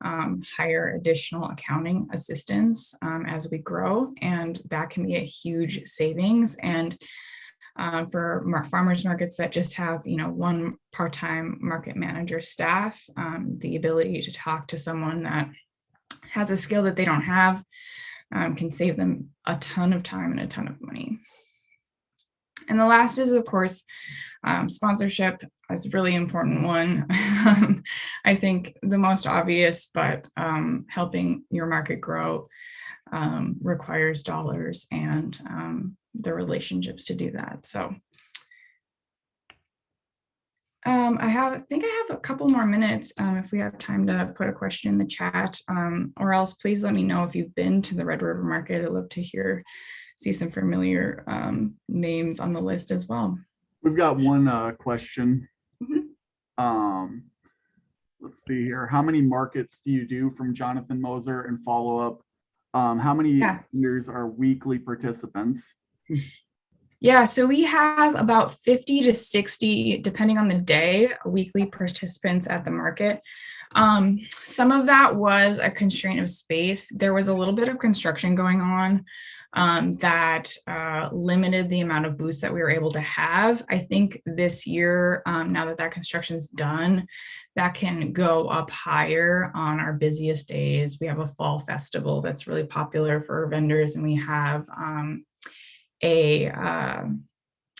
hire additional accounting assistants as we grow, and that can be a huge savings. And for farmers markets that just have, one part-time market manager staff, the ability to talk to someone that has a skill that they don't have can save them a ton of time and a ton of money. And the last is, of course, sponsorship is a really important one. I think the most obvious, but helping your market grow requires dollars and the relationships to do that. So I think I have a couple more minutes if we have time to put a question in the chat, or else please let me know if you've been to the Red River Market. I'd love to see some familiar names on the list as well. We've got one question. Let's see here. How many markets do you do, from Jonathan Moser, and follow up? How many vendors are weekly participants? Yeah, so we have about 50 to 60, depending on the day, weekly participants at the market. Some of that was a constraint of space. There was a little bit of construction going on that limited the amount of booths that we were able to have. I think this year, now that construction's done, that can go up higher on our busiest days. We have a fall festival that's really popular for vendors, and we have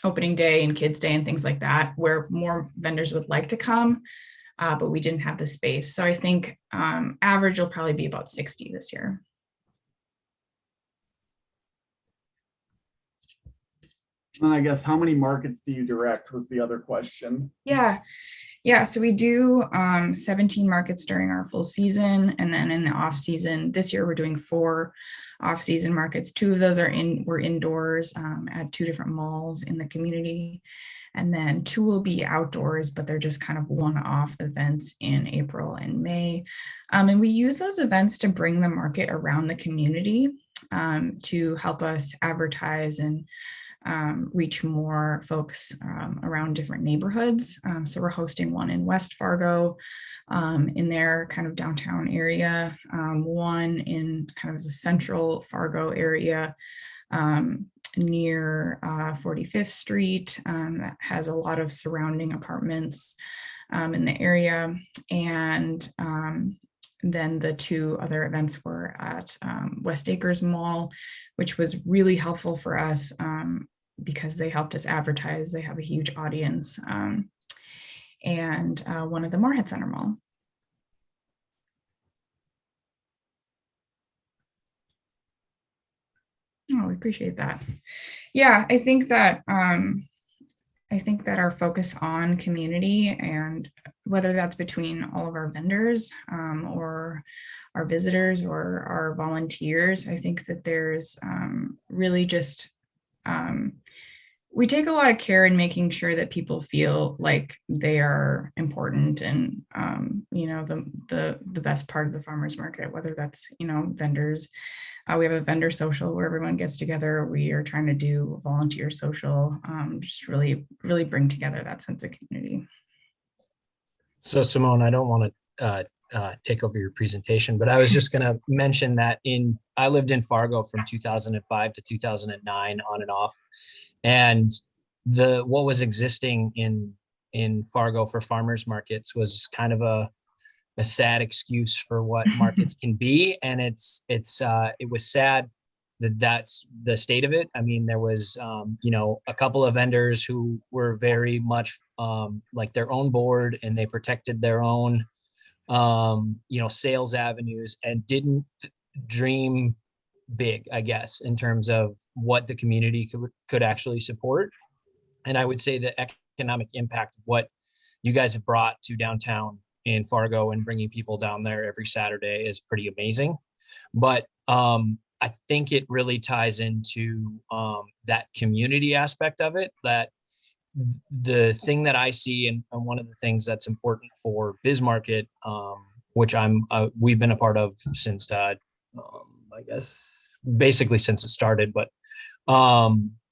opening day and kids day and things like that, where more vendors would like to come, but we didn't have the space. So I think average will probably be about 60 this year. And I guess how many markets do you direct was the other question. Yeah, so we do 17 markets during our full season, and then in the off season, this year we're doing 4 off-season markets. 2 of those were indoors at 2 different malls in the community, and then 2 will be outdoors, but they're just kind of one-off events in April and May. And we use those events to bring the market around the community to help us advertise and reach more folks around different neighborhoods. So we're hosting one in West Fargo in their kind of downtown area, one in kind of the central Fargo area near 45th Street that has a lot of surrounding apartments in the area. And then the 2 other events were at West Acres Mall, which was really helpful for us because they helped us advertise. They have a huge audience. And one at the Moorhead Center Mall. Oh, we appreciate that. Yeah, I think that our focus on community, and whether that's between all of our vendors or our visitors or our volunteers, I think that there's really just, we take a lot of care in making sure that people feel like they are important and, the best part of the farmers market, whether that's, vendors. We have a vendor social where everyone gets together. We are trying to do volunteer social, just really, really bring together that sense of community. So Simone, I don't want to take over your presentation, but I was just going to mention that I lived in Fargo from 2005 to 2009 on and off. And what was existing in Fargo for farmers markets was kind of a sad excuse for what markets can be. And it was sad that that's the state of it. I mean, there was, a couple of vendors who were very much like their own board, and they protected their own, sales avenues, and didn't dream big, I guess, in terms of what the community could actually support. And I would say the economic impact of what you guys have brought to downtown in Fargo and bringing people down there every Saturday is pretty amazing. But I think it really ties into that community aspect of it. That the thing that I see, and one of the things that's important for Bismarcket, which we've been a part of since I guess basically since it started, but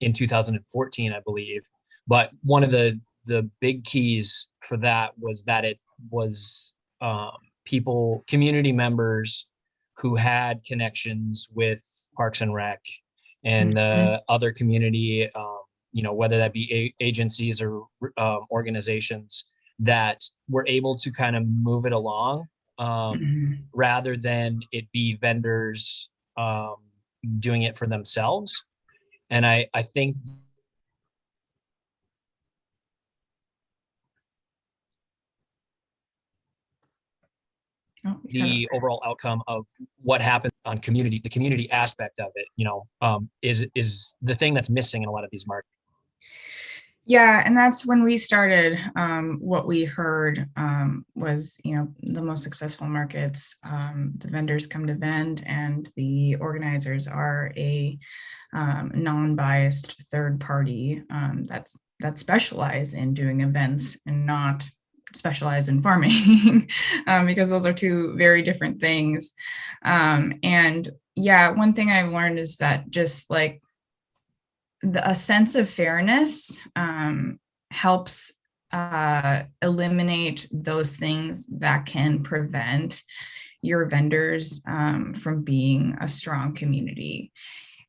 in 2014, I believe. But one of the big keys for that was that it was community members who had connections with Parks and Rec and the other community, whether that be agencies or organizations, that were able to kind of move it along rather than it be vendors doing it for themselves. And I think the overall outcome of what happened on the community aspect of it, is the thing that's missing in a lot of these markets. Yeah, and that's when we started. What we heard was, the most successful markets, the vendors come to vend, and the organizers are a non-biased third party that specialize in doing events and not specialize in farming, because those are two very different things. And yeah, one thing I've learned is that just like a sense of fairness helps eliminate those things that can prevent your vendors from being a strong community.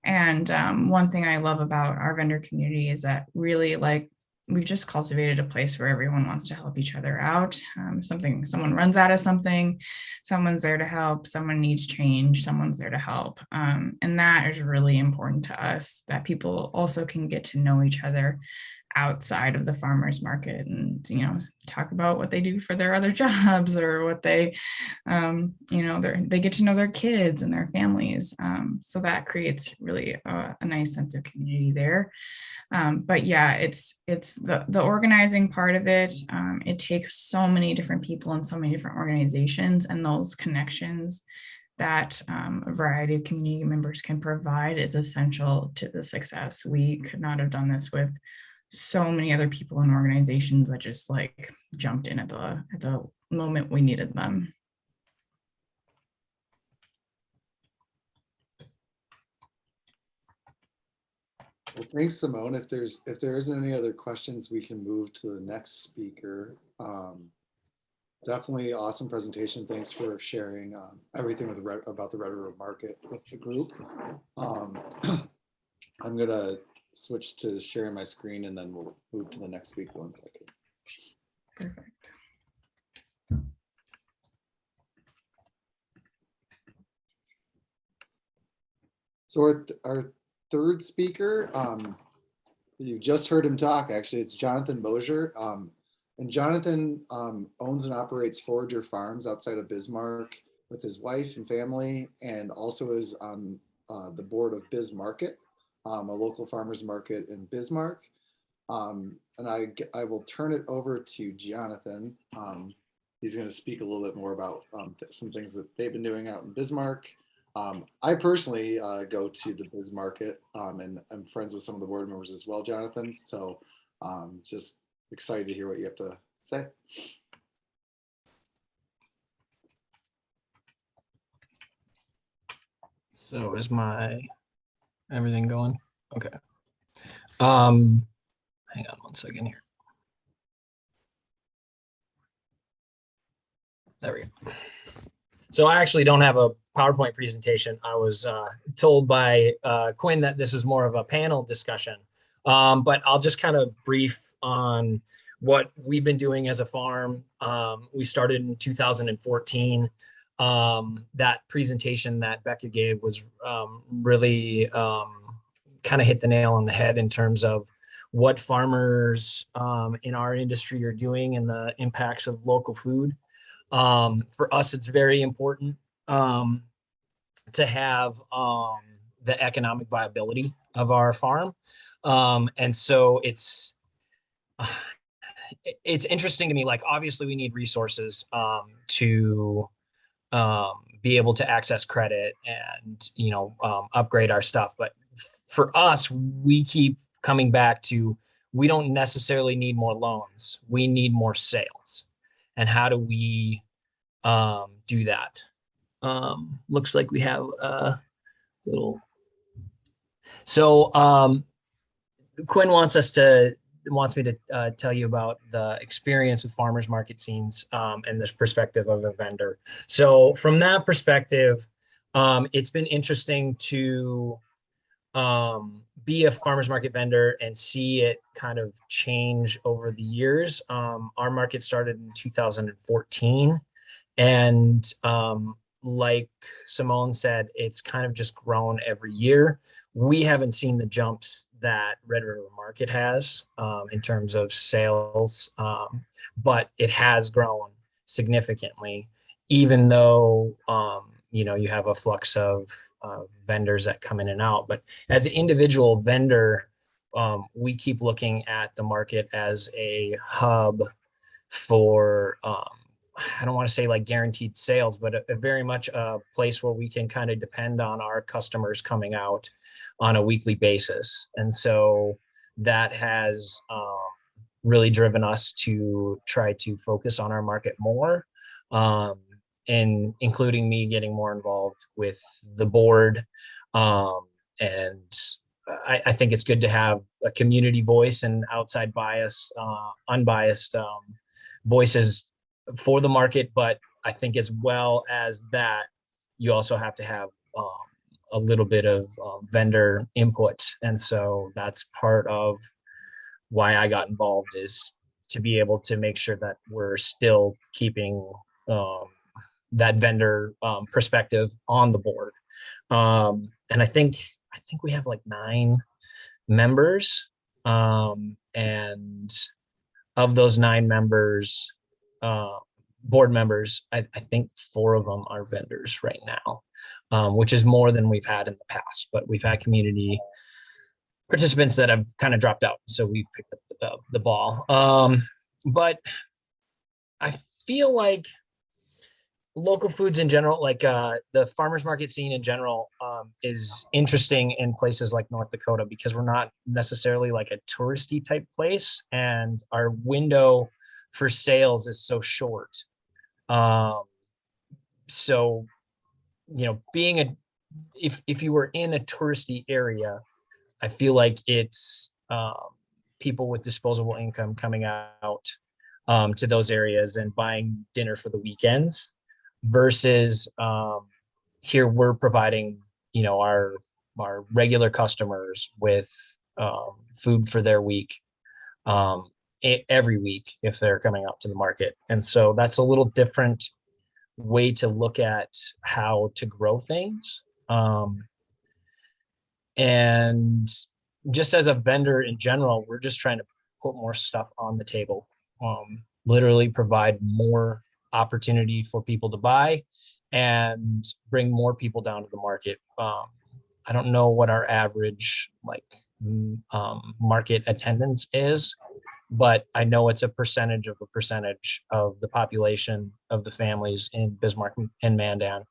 And one thing I love about our vendor community is that really, like, we've just cultivated a place where everyone wants to help each other out. Someone runs out of something, someone's there to help, someone needs change, someone's there to help. And that is really important to us, that people also can get to know each other outside of the farmers market and, talk about what they do for their other jobs, or what they, they get to know their kids and their families. So that creates really a nice sense of community there. But yeah, it's the organizing part of it. It takes so many different people and so many different organizations, and those connections that a variety of community members can provide is essential to the success. We could not have done this with so many other people and organizations that just like jumped in at the moment we needed them. Well, thanks, Simone. If there isn't any other questions, we can move to the next speaker. Definitely awesome presentation. Thanks for sharing everything about the Red River Market with the group. I'm gonna switch to sharing my screen, and then we'll move to the next speaker. 1 second. Perfect. So our third speaker, you just heard him talk. Actually, it's Jonathan Mosier. And Jonathan owns and operates Forager Farms outside of Bismarck with his wife and family, and also is on the board of Bismarcket, a local farmers market in Bismarck. And I will turn it over to Jonathan. He's going to speak a little bit more about some things that they've been doing out in Bismarck. I personally go to the Bismarcket, and I'm friends with some of the board members as well, Jonathan. So just excited to hear what you have to say. So is my everything going? Okay. Hang on 1 second here. There we go. So I actually don't have a PowerPoint presentation. I was told by Quinn that this is more of a panel discussion. But I'll just kind of brief on what we've been doing as a farm. We started in 2014. That presentation that Becca gave was really kind of hit the nail on the head in terms of what farmers in our industry are doing and the impacts of local food. For us, it's very important to have the economic viability of our farm. And so it's interesting to me, like obviously we need resources to be able to access credit and, upgrade our stuff. But for us, we keep coming back to, we don't necessarily need more loans. We need more sales. And how do we do that? Looks like we have a little. So Quinn wants me to tell you about the experience with farmers market scenes and this perspective of a vendor. So from that perspective, it's been interesting to be a farmers market vendor and see it kind of change over the years. Our market started in 2014, and like Simone said, it's kind of just grown every year. We haven't seen the jumps that Red River Market has in terms of sales, but it has grown significantly, even though you have a flux of vendors that come in and out. But as an individual vendor, we keep looking at the market as a hub for I don't want to say like guaranteed sales, but a very much a place where we can kind of depend on our customers coming out on a weekly basis. And so that has really driven us to try to focus on our market more, and including me getting more involved with the board. And I think it's good to have a community voice and outside bias, unbiased voices for the market. But I think as well as that, you also have to have a little bit of vendor input. And so that's part of why I got involved, is to be able to make sure that we're still keeping that vendor perspective on the board. And I think we have like 9 members. And of those 9 members, board members, I think 4 of them are vendors right now, which is more than we've had in the past. But we've had community participants that have kind of dropped out, so we've picked up the ball. But I feel like local foods in general, like the farmers market scene in general, is interesting in places like North Dakota, because we're not necessarily like a touristy type place, and our window for sales is so short. So, being if you were in a touristy area, I feel like it's people with disposable income coming out to those areas and buying dinner for the weekends, versus here we're providing, our regular customers with food for their week, every week if they're coming out to the market. And so that's a little different way to look at how to grow things. And just as a vendor in general, we're just trying to put more stuff on the table, literally provide more opportunity for people to buy and bring more people down to the market. I don't know what our average market attendance is, but I know it's a percentage of the population of the families in Bismarck and Mandan.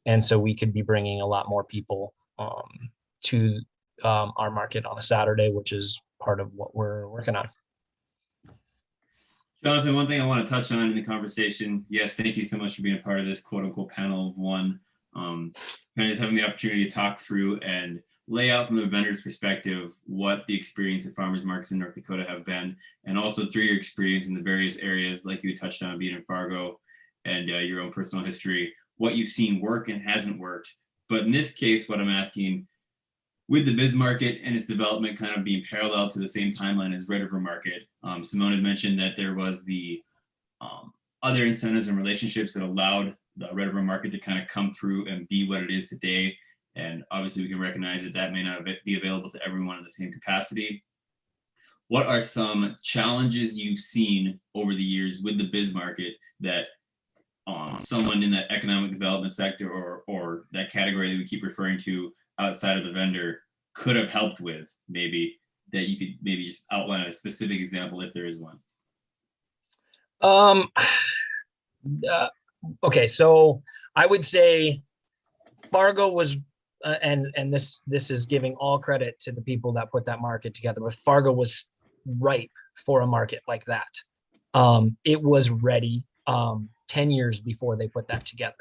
And so we could be bringing a lot more people to our market on a Saturday, which is part of what we're working on. Jonathan, one thing I want to touch on in the conversation, yes, thank you so much for being a part of this quote unquote panel of one. Kind of just having the opportunity to talk through and lay out from the vendor's perspective what the experience of farmers markets in North Dakota have been, and also through your experience in the various areas like you touched on being in Fargo and your own personal history, what you've seen work and hasn't worked. But in this case, what I'm asking, with the Biz Market and its development kind of being parallel to the same timeline as Red River Market, Simone had mentioned that there was the other incentives and relationships that allowed the Red River Market to kind of come through and be what it is today. And obviously we can recognize that that may not be available to everyone in the same capacity. What are some challenges you've seen over the years with the Biz Market that someone in that economic development sector or that category that we keep referring to outside of the vendor could have helped with, maybe, that you could maybe just outline a specific example if there is one? Okay, so I would say Fargo was, and this is giving all credit to the people that put that market together, but Fargo was ripe for a market like that. It was ready 10 years before they put that together.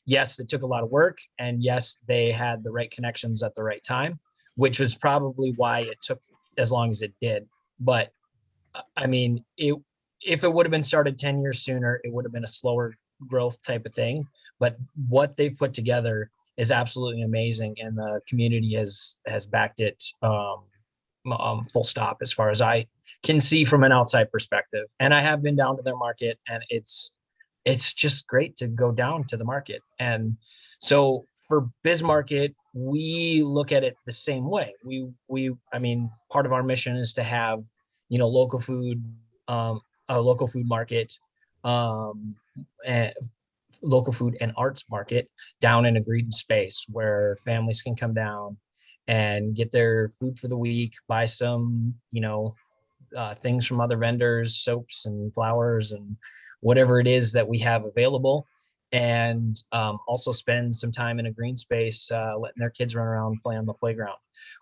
Yes, it took a lot of work, and yes, they had the right connections at the right time, which was probably why it took as long as it did. But I mean, if it would have been started 10 years sooner, it would have been a slower growth type of thing. But what they've put together is absolutely amazing, and the community has backed it full stop, as far as I can see from an outside perspective. And I have been down to their market, and it's just great to go down to the market. And so for Biz Market, we look at it the same way. I mean, part of our mission is to have, local food, a local food market, and local food and arts market down in a green space where families can come down and get their food for the week, buy some, things from other vendors, soaps and flowers and whatever it is that we have available, and also spend some time in a green space, letting their kids run around and play on the playground.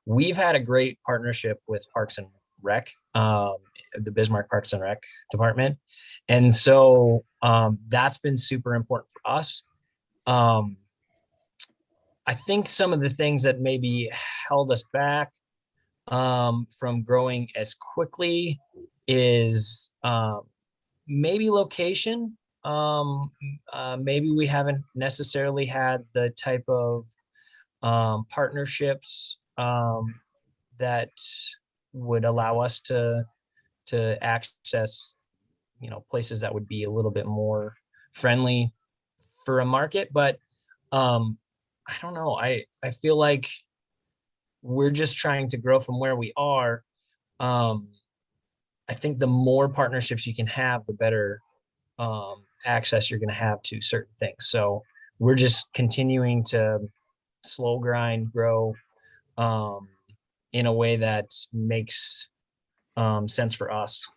We've had a great partnership with Parks and Rec, the Bismarck Parks and Rec department. And so that's been super important for us. I think some of the things that maybe held us back from growing as quickly is maybe location. Maybe we haven't necessarily had the type of partnerships that would allow us to access, places that would be a little bit more friendly for a market. But I don't know. I feel like we're just trying to grow from where we are. I think the more partnerships you can have, the better access you're going to have to certain things. So we're just continuing to slow grind, grow in a way that makes sense for us.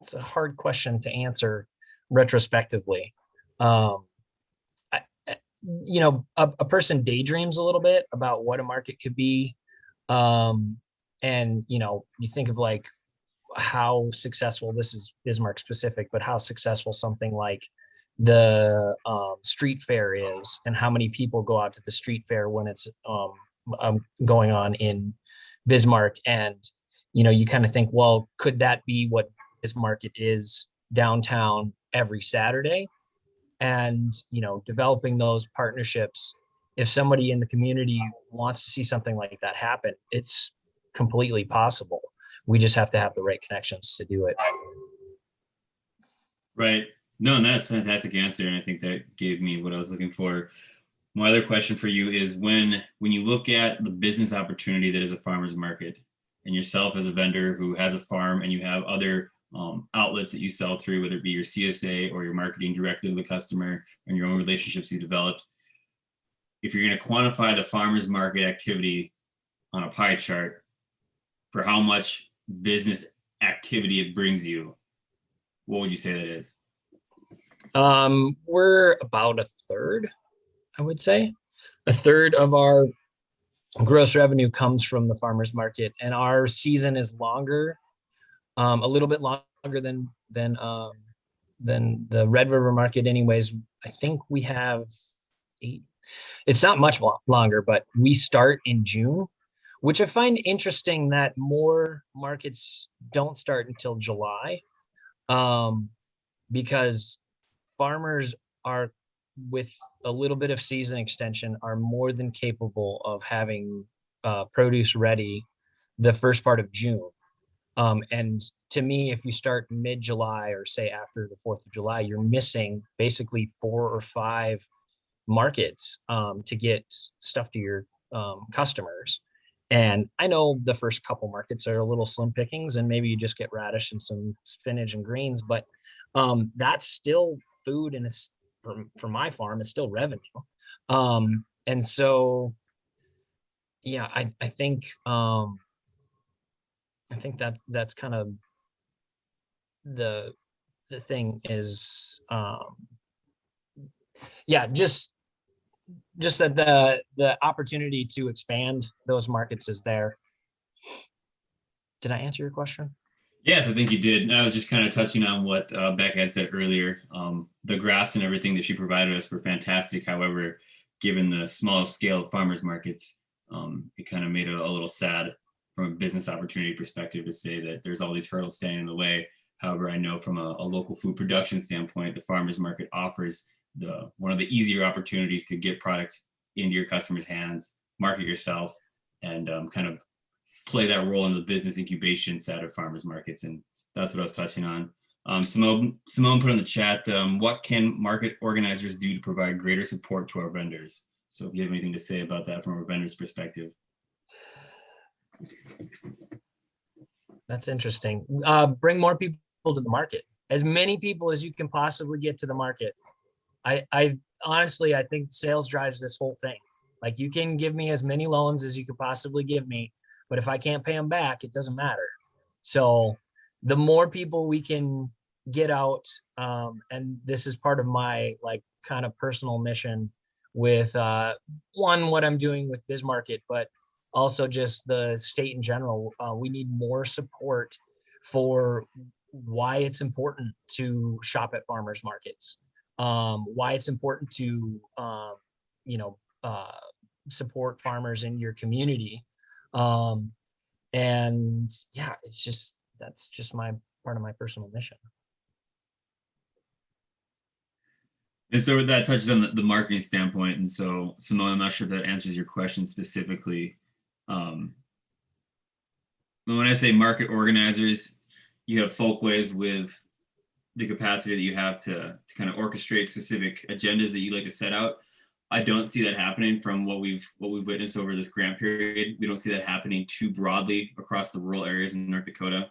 It's a hard question to answer retrospectively. A person daydreams a little bit about what a market could be. And, you think of like how successful, this is Bismarck specific, but how successful something like the street fair is, and how many people go out to the street fair when it's going on in Bismarck. And, you kind of think, well, could that be what Bismarck is downtown every Saturday? And, developing those partnerships, if somebody in the community wants to see something like that happen, it's completely possible. We just have to have the right connections to do it. Right. No, and that's a fantastic answer. And I think that gave me what I was looking for. My other question for you is when you look at the business opportunity that is a farmer's market, and yourself as a vendor who has a farm, and you have other outlets that you sell through, whether it be your CSA or your marketing directly to the customer and your own relationships you developed, if you're going to quantify the farmer's market activity on a pie chart for how much business activity it brings you, what would you say that is? We're about a third, I would say. A third of our gross revenue comes from the farmers market, and our season is longer, a little bit longer than the Red River market anyways. I think we have 8. It's not much longer, but we start in June, which I find interesting that more markets don't start until July, because farmers are with a little bit of season extension, are more than capable of having produce ready the first part of June. And to me, if you start mid-July or say after the 4th of July, you're missing basically 4 or 5 markets to get stuff to your customers. And I know the first couple markets are a little slim pickings, and maybe you just get radish and some spinach and greens, but that's still food, and it's from my farm, it's still revenue. And so, yeah, I think that's kind of the thing is, yeah, just that the opportunity to expand those markets is there. Did I answer your question? Yes, I think you did. And I was just kind of touching on what Becca had said earlier. The graphs and everything that she provided us were fantastic. However, given the small scale of farmers markets, it kind of made it a little sad from a business opportunity perspective to say that there's all these hurdles standing in the way. However, I know from a local food production standpoint, the farmers market offers one of the easier opportunities to get product into your customers' hands, market yourself, and kind of play that role in the business incubation side of farmers markets. And that's what I was touching on. Simone put in the chat, what can market organizers do to provide greater support to our vendors? So if you have anything to say about that from a vendor's perspective. That's interesting. Bring more people to the market, as many people as you can possibly get to the market. I honestly, I think sales drives this whole thing. Like, you can give me as many loans as you could possibly give me, but if I can't pay them back, it doesn't matter. So the more people we can get out, and this is part of my like kind of personal mission with what I'm doing with BizMarket, but also just the state in general. We need more support for why it's important to shop at farmers markets, why it's important to support farmers in your community. And yeah, that's just part of my personal mission. And so that touches on the marketing standpoint. And so, Simone, I'm not sure if that answers your question specifically. When I say market organizers, you have folkways with the capacity that you have to kind of orchestrate specific agendas that you like to set out. I don't see that happening from what we've witnessed over this grant period. We don't see that happening too broadly across the rural areas in North Dakota.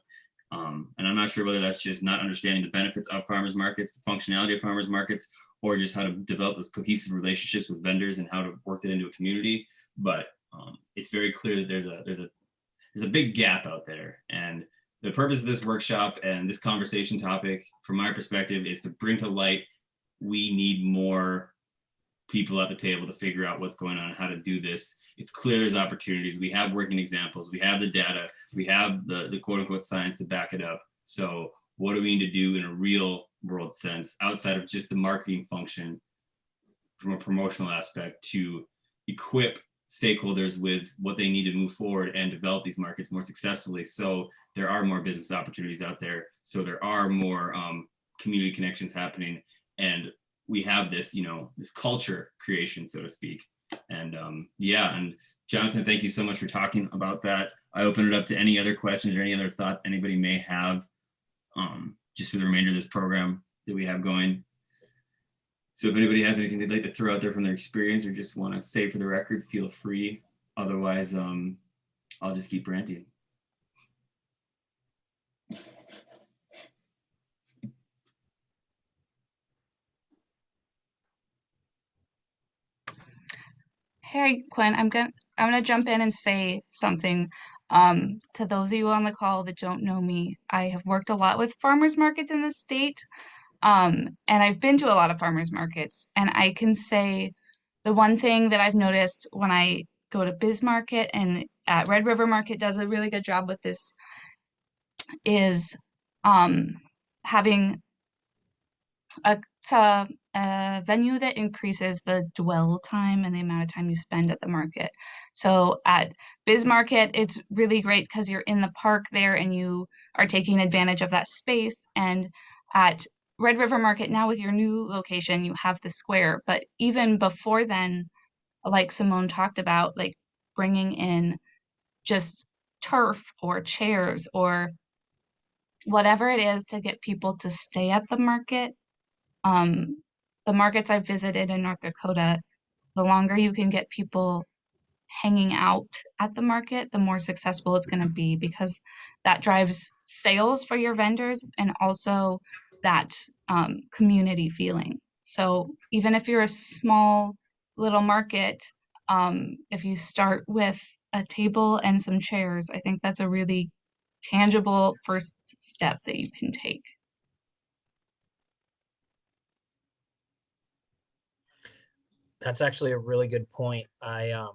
And I'm not sure whether that's just not understanding the benefits of farmers markets, the functionality of farmers markets, or just how to develop those cohesive relationships with vendors and how to work that into a community. But it's very clear that there's a big gap out there. And the purpose of this workshop and this conversation topic, from my perspective, is to bring to light, we need more people at the table to figure out what's going on and how to do this. It's clear there's opportunities. We have working examples. We have the data. We have the quote unquote science to back it up. So what do we need to do in a real world sense outside of just the marketing function from a promotional aspect to equip stakeholders with what they need to move forward and develop these markets more successfully? So there are more business opportunities out there. So there are more community connections happening. And we have this, this culture creation, so to speak. And and Jonathan, thank you so much for talking about that. I open it up to any other questions or any other thoughts anybody may have just for the remainder of this program that we have going. So if anybody has anything they'd like to throw out there from their experience or just want to say for the record, feel free. Otherwise, I'll just keep ranting. Hey, Quinn, I'm gonna jump in and say something. To those of you on the call that don't know me, I have worked a lot with farmers markets in the state. And I've been to a lot of farmers markets, and I can say the one thing that I've noticed when I go to BizMarket, and Red River Market does a really good job with this, is having a venue that increases the dwell time and the amount of time you spend at the market. So at BizMarket, it's really great because you're in the park there and you are taking advantage of that space. And at Red River Market now with your new location, you have the square, but even before then, like Simone talked about, like bringing in just turf or chairs or whatever it is to get people to stay at the market. Um, the markets I've visited in North Dakota, the longer you can get people hanging out at the market, the more successful it's going to be because that drives sales for your vendors and also that community feeling. So even if you're a small little market, if you start with a table and some chairs, I think that's a really tangible first step that you can take. That's actually a really good point. I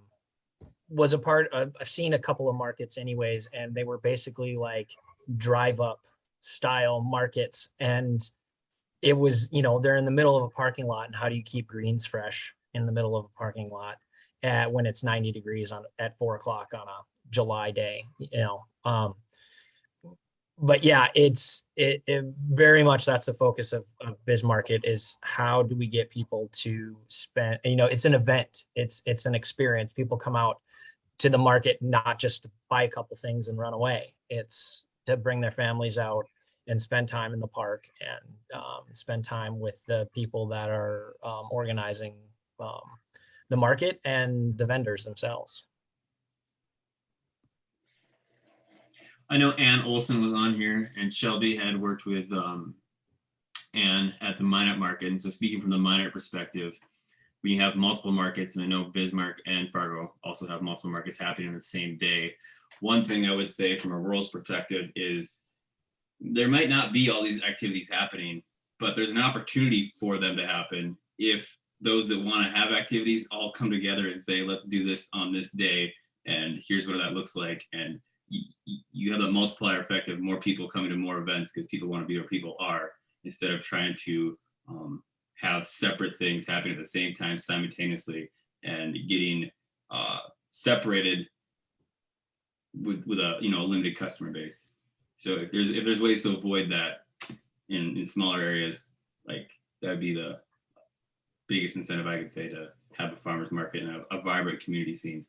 was a part of, I've seen a couple of markets anyways, and they were basically like drive up style markets. And it was, they're in the middle of a parking lot. And how do you keep greens fresh in the middle of a parking lot when it's 90 degrees at 4 o'clock on a July day, but yeah, it very much that's the focus of Bismarcket is how do we get people to spend, it's an event, it's an experience. People come out to the market, not just to buy a couple things and run away. It's to bring their families out and spend time in the park and spend time with the people that are organizing the market and the vendors themselves. I know Ann Olson was on here, and Shelby had worked with Ann at the Minot market. And so speaking from the Minot perspective, when you have multiple markets, and I know Bismarck and Fargo also have multiple markets happening on the same day, one thing I would say from a rural perspective is there might not be all these activities happening, but there's an opportunity for them to happen if those that want to have activities all come together and say, let's do this on this day, and here's what that looks like. And you have a multiplier effect of more people coming to more events because people want to be where people are, instead of trying to have separate things happening at the same time simultaneously and getting separated with a a limited customer base. So if there's ways to avoid that in smaller areas, like that'd be the biggest incentive I could say to have a farmers market and a vibrant community scene.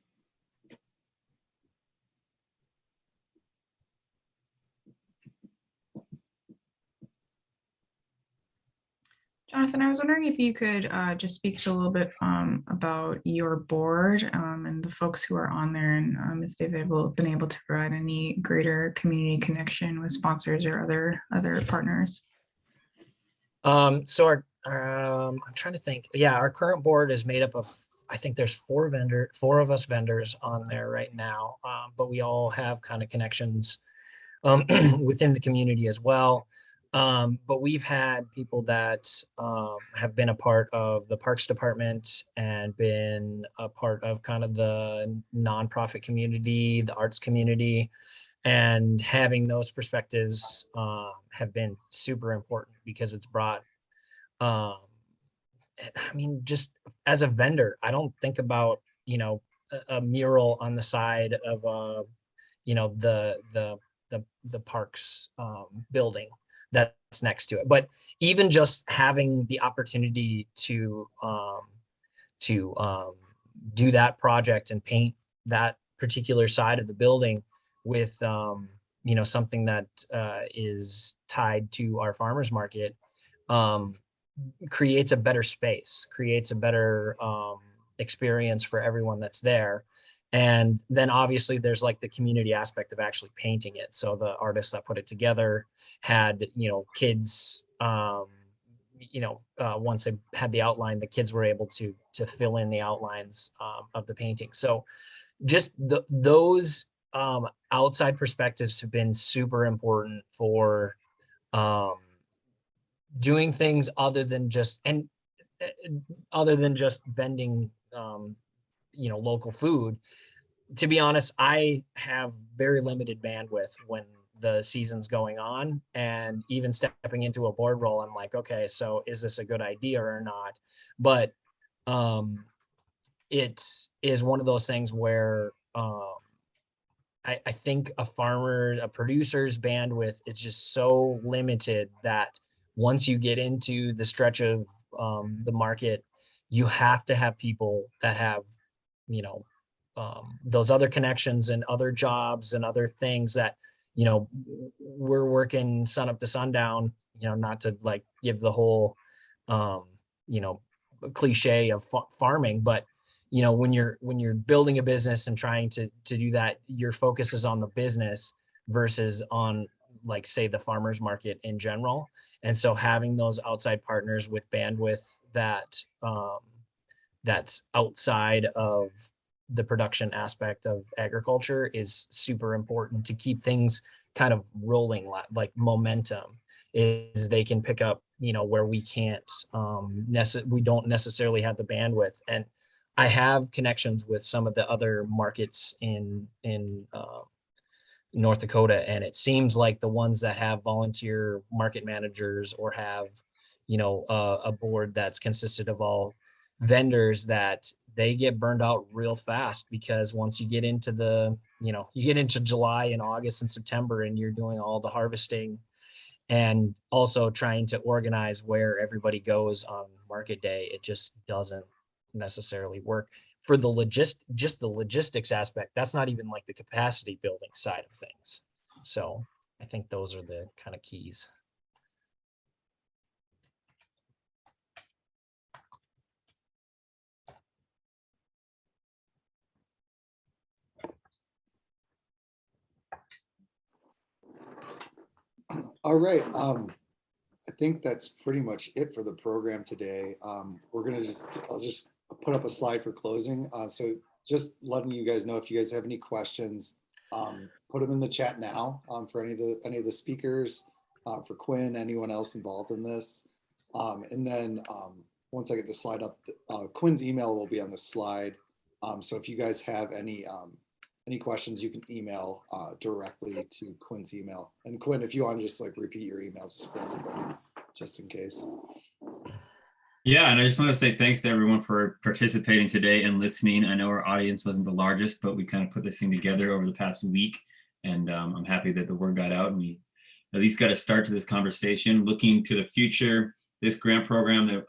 Jonathan, I was wondering if you could just speak to a little bit about your board and the folks who are on there, and if they've been able to provide any greater community connection with sponsors or other partners. So I'm trying to think. Yeah, our current board is made up of, I think there's four of us vendors on there right now, but we all have kind of connections within the community as well. But we've had people that have been a part of the Parks Department and been a part of kind of the nonprofit community, the arts community, and having those perspectives have been super important because it's brought, just as a vendor, I don't think about, a mural on the side of, the parks building that's next to it. But even just having the opportunity to do that project and paint that particular side of the building with something that is tied to our farmers market creates a better space, creates a better experience for everyone that's there. And then obviously there's like the community aspect of actually painting it. So the artists that put it together had, kids, once they had the outline, the kids were able to fill in the outlines of the painting. So just those outside perspectives have been super important for doing things other than just vending local food. To be honest, I have very limited bandwidth when the season's going on, and even stepping into a board role, I'm like, okay, so is this a good idea or not? But it is one of those things where I think a producer's bandwidth is just so limited that once you get into the stretch of the market, you have to have people that have, you know, those other connections and other jobs and other things that, you know, we're working sun up to sundown, you know, not to like give the whole, you know, cliche of farming, but you know, when you're building a business and trying to do that, your focus is on the business versus on, like, say, the farmers market in general. And so having those outside partners with bandwidth that that's outside of the production aspect of agriculture is super important to keep things kind of rolling, like momentum, is they can pick up, you know, where we can't, we don't necessarily have the bandwidth. And I have connections with some of the other markets in North Dakota, and it seems like the ones that have volunteer market managers or have, you know, a board that's consisted of all vendors, that they get burned out real fast, because once you get into the, you know, you get into July and August and September and you're doing all the harvesting and also trying to organize where everybody goes on market day, it just doesn't necessarily work for the just the logistics aspect. That's not even like the capacity building side of things. So I think those are the kind of keys. All right. I think that's pretty much it for the program today. We're gonna I'll just put up a slide for closing. So just letting you guys know, if you guys have any questions, put them in the chat now, for any of the speakers, for Quinn, anyone else involved in this. And then once I get the slide up, Quinn's email will be on the slide. So if you guys have any questions, you can email directly to Quinn's email. And Quinn, if you want to just like repeat your emails for everybody, just in case. Yeah, and I just want to say thanks to everyone for participating today and listening. I know our audience wasn't the largest, but we kind of put this thing together over the past week, and I'm happy that the word got out and we at least got a start to this conversation. Looking to the future, this grant program that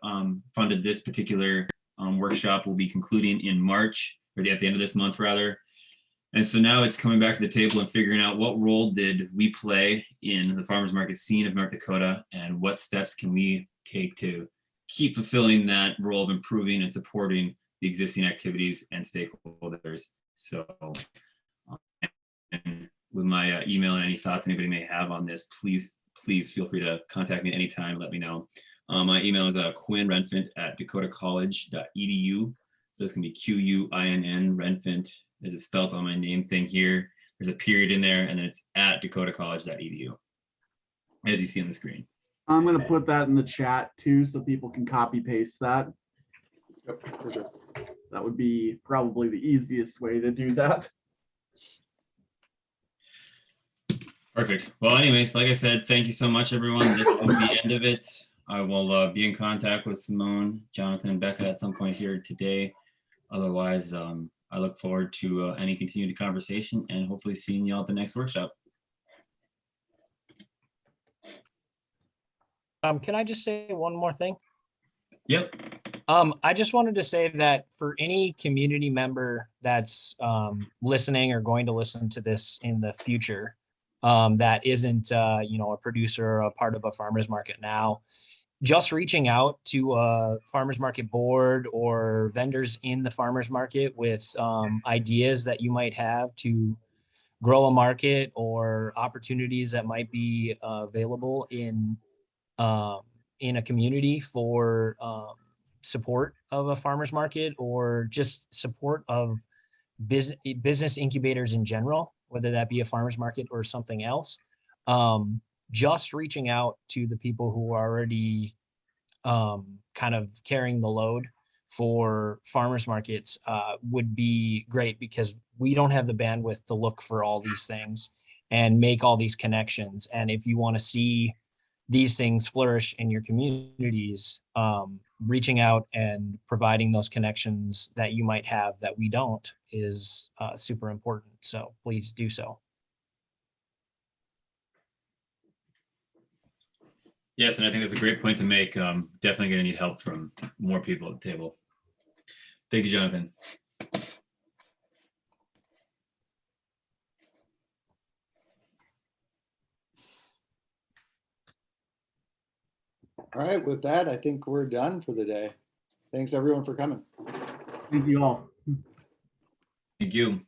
funded this particular workshop will be concluding in March, or at the end of this month rather. And so now it's coming back to the table and figuring out what role did we play in the farmers market scene of North Dakota, and what steps can we take to keep fulfilling that role of improving and supporting the existing activities and stakeholders. So and with my email and any thoughts anybody may have on this, please feel free to contact me anytime. Let me know. My email is quinnrenfint@dakotacollege.edu. So it's gonna be QUINN Renfint, as it's spelled on my name thing here. There's a period in there, and then it's @dakotacollege.edu, as you see on the screen. I'm going to put that in the chat too, so people can copy paste that. Yep, for sure. That would be probably the easiest way to do that. Perfect. Well, anyways, like I said, thank you so much, everyone. This is the end of it. I will be in contact with Simone, Jonathan, and Becca at some point here today. Otherwise, I look forward to any continued conversation and hopefully seeing you all at the next workshop. Can I just say one more thing? Yep. I just wanted to say that for any community member that's listening or going to listen to this in the future, that isn't, you know, a producer or a part of a farmer's market now, just reaching out to a farmer's market board or vendors in the farmer's market with ideas that you might have to grow a market, or opportunities that might be available in a community for support of a farmer's market, or just support of business incubators in general, whether that be a farmer's market or something else. Just reaching out to the people who are already kind of carrying the load for farmers markets would be great, because we don't have the bandwidth to look for all these things and make all these connections. And if you want to see these things flourish in your communities, reaching out and providing those connections that you might have that we don't is super important. So please do so. Yes, and I think that's a great point to make. Definitely going to need help from more people at the table. Thank you, Jonathan. All right, with that, I think we're done for the day. Thanks everyone for coming. Thank you all. Thank you.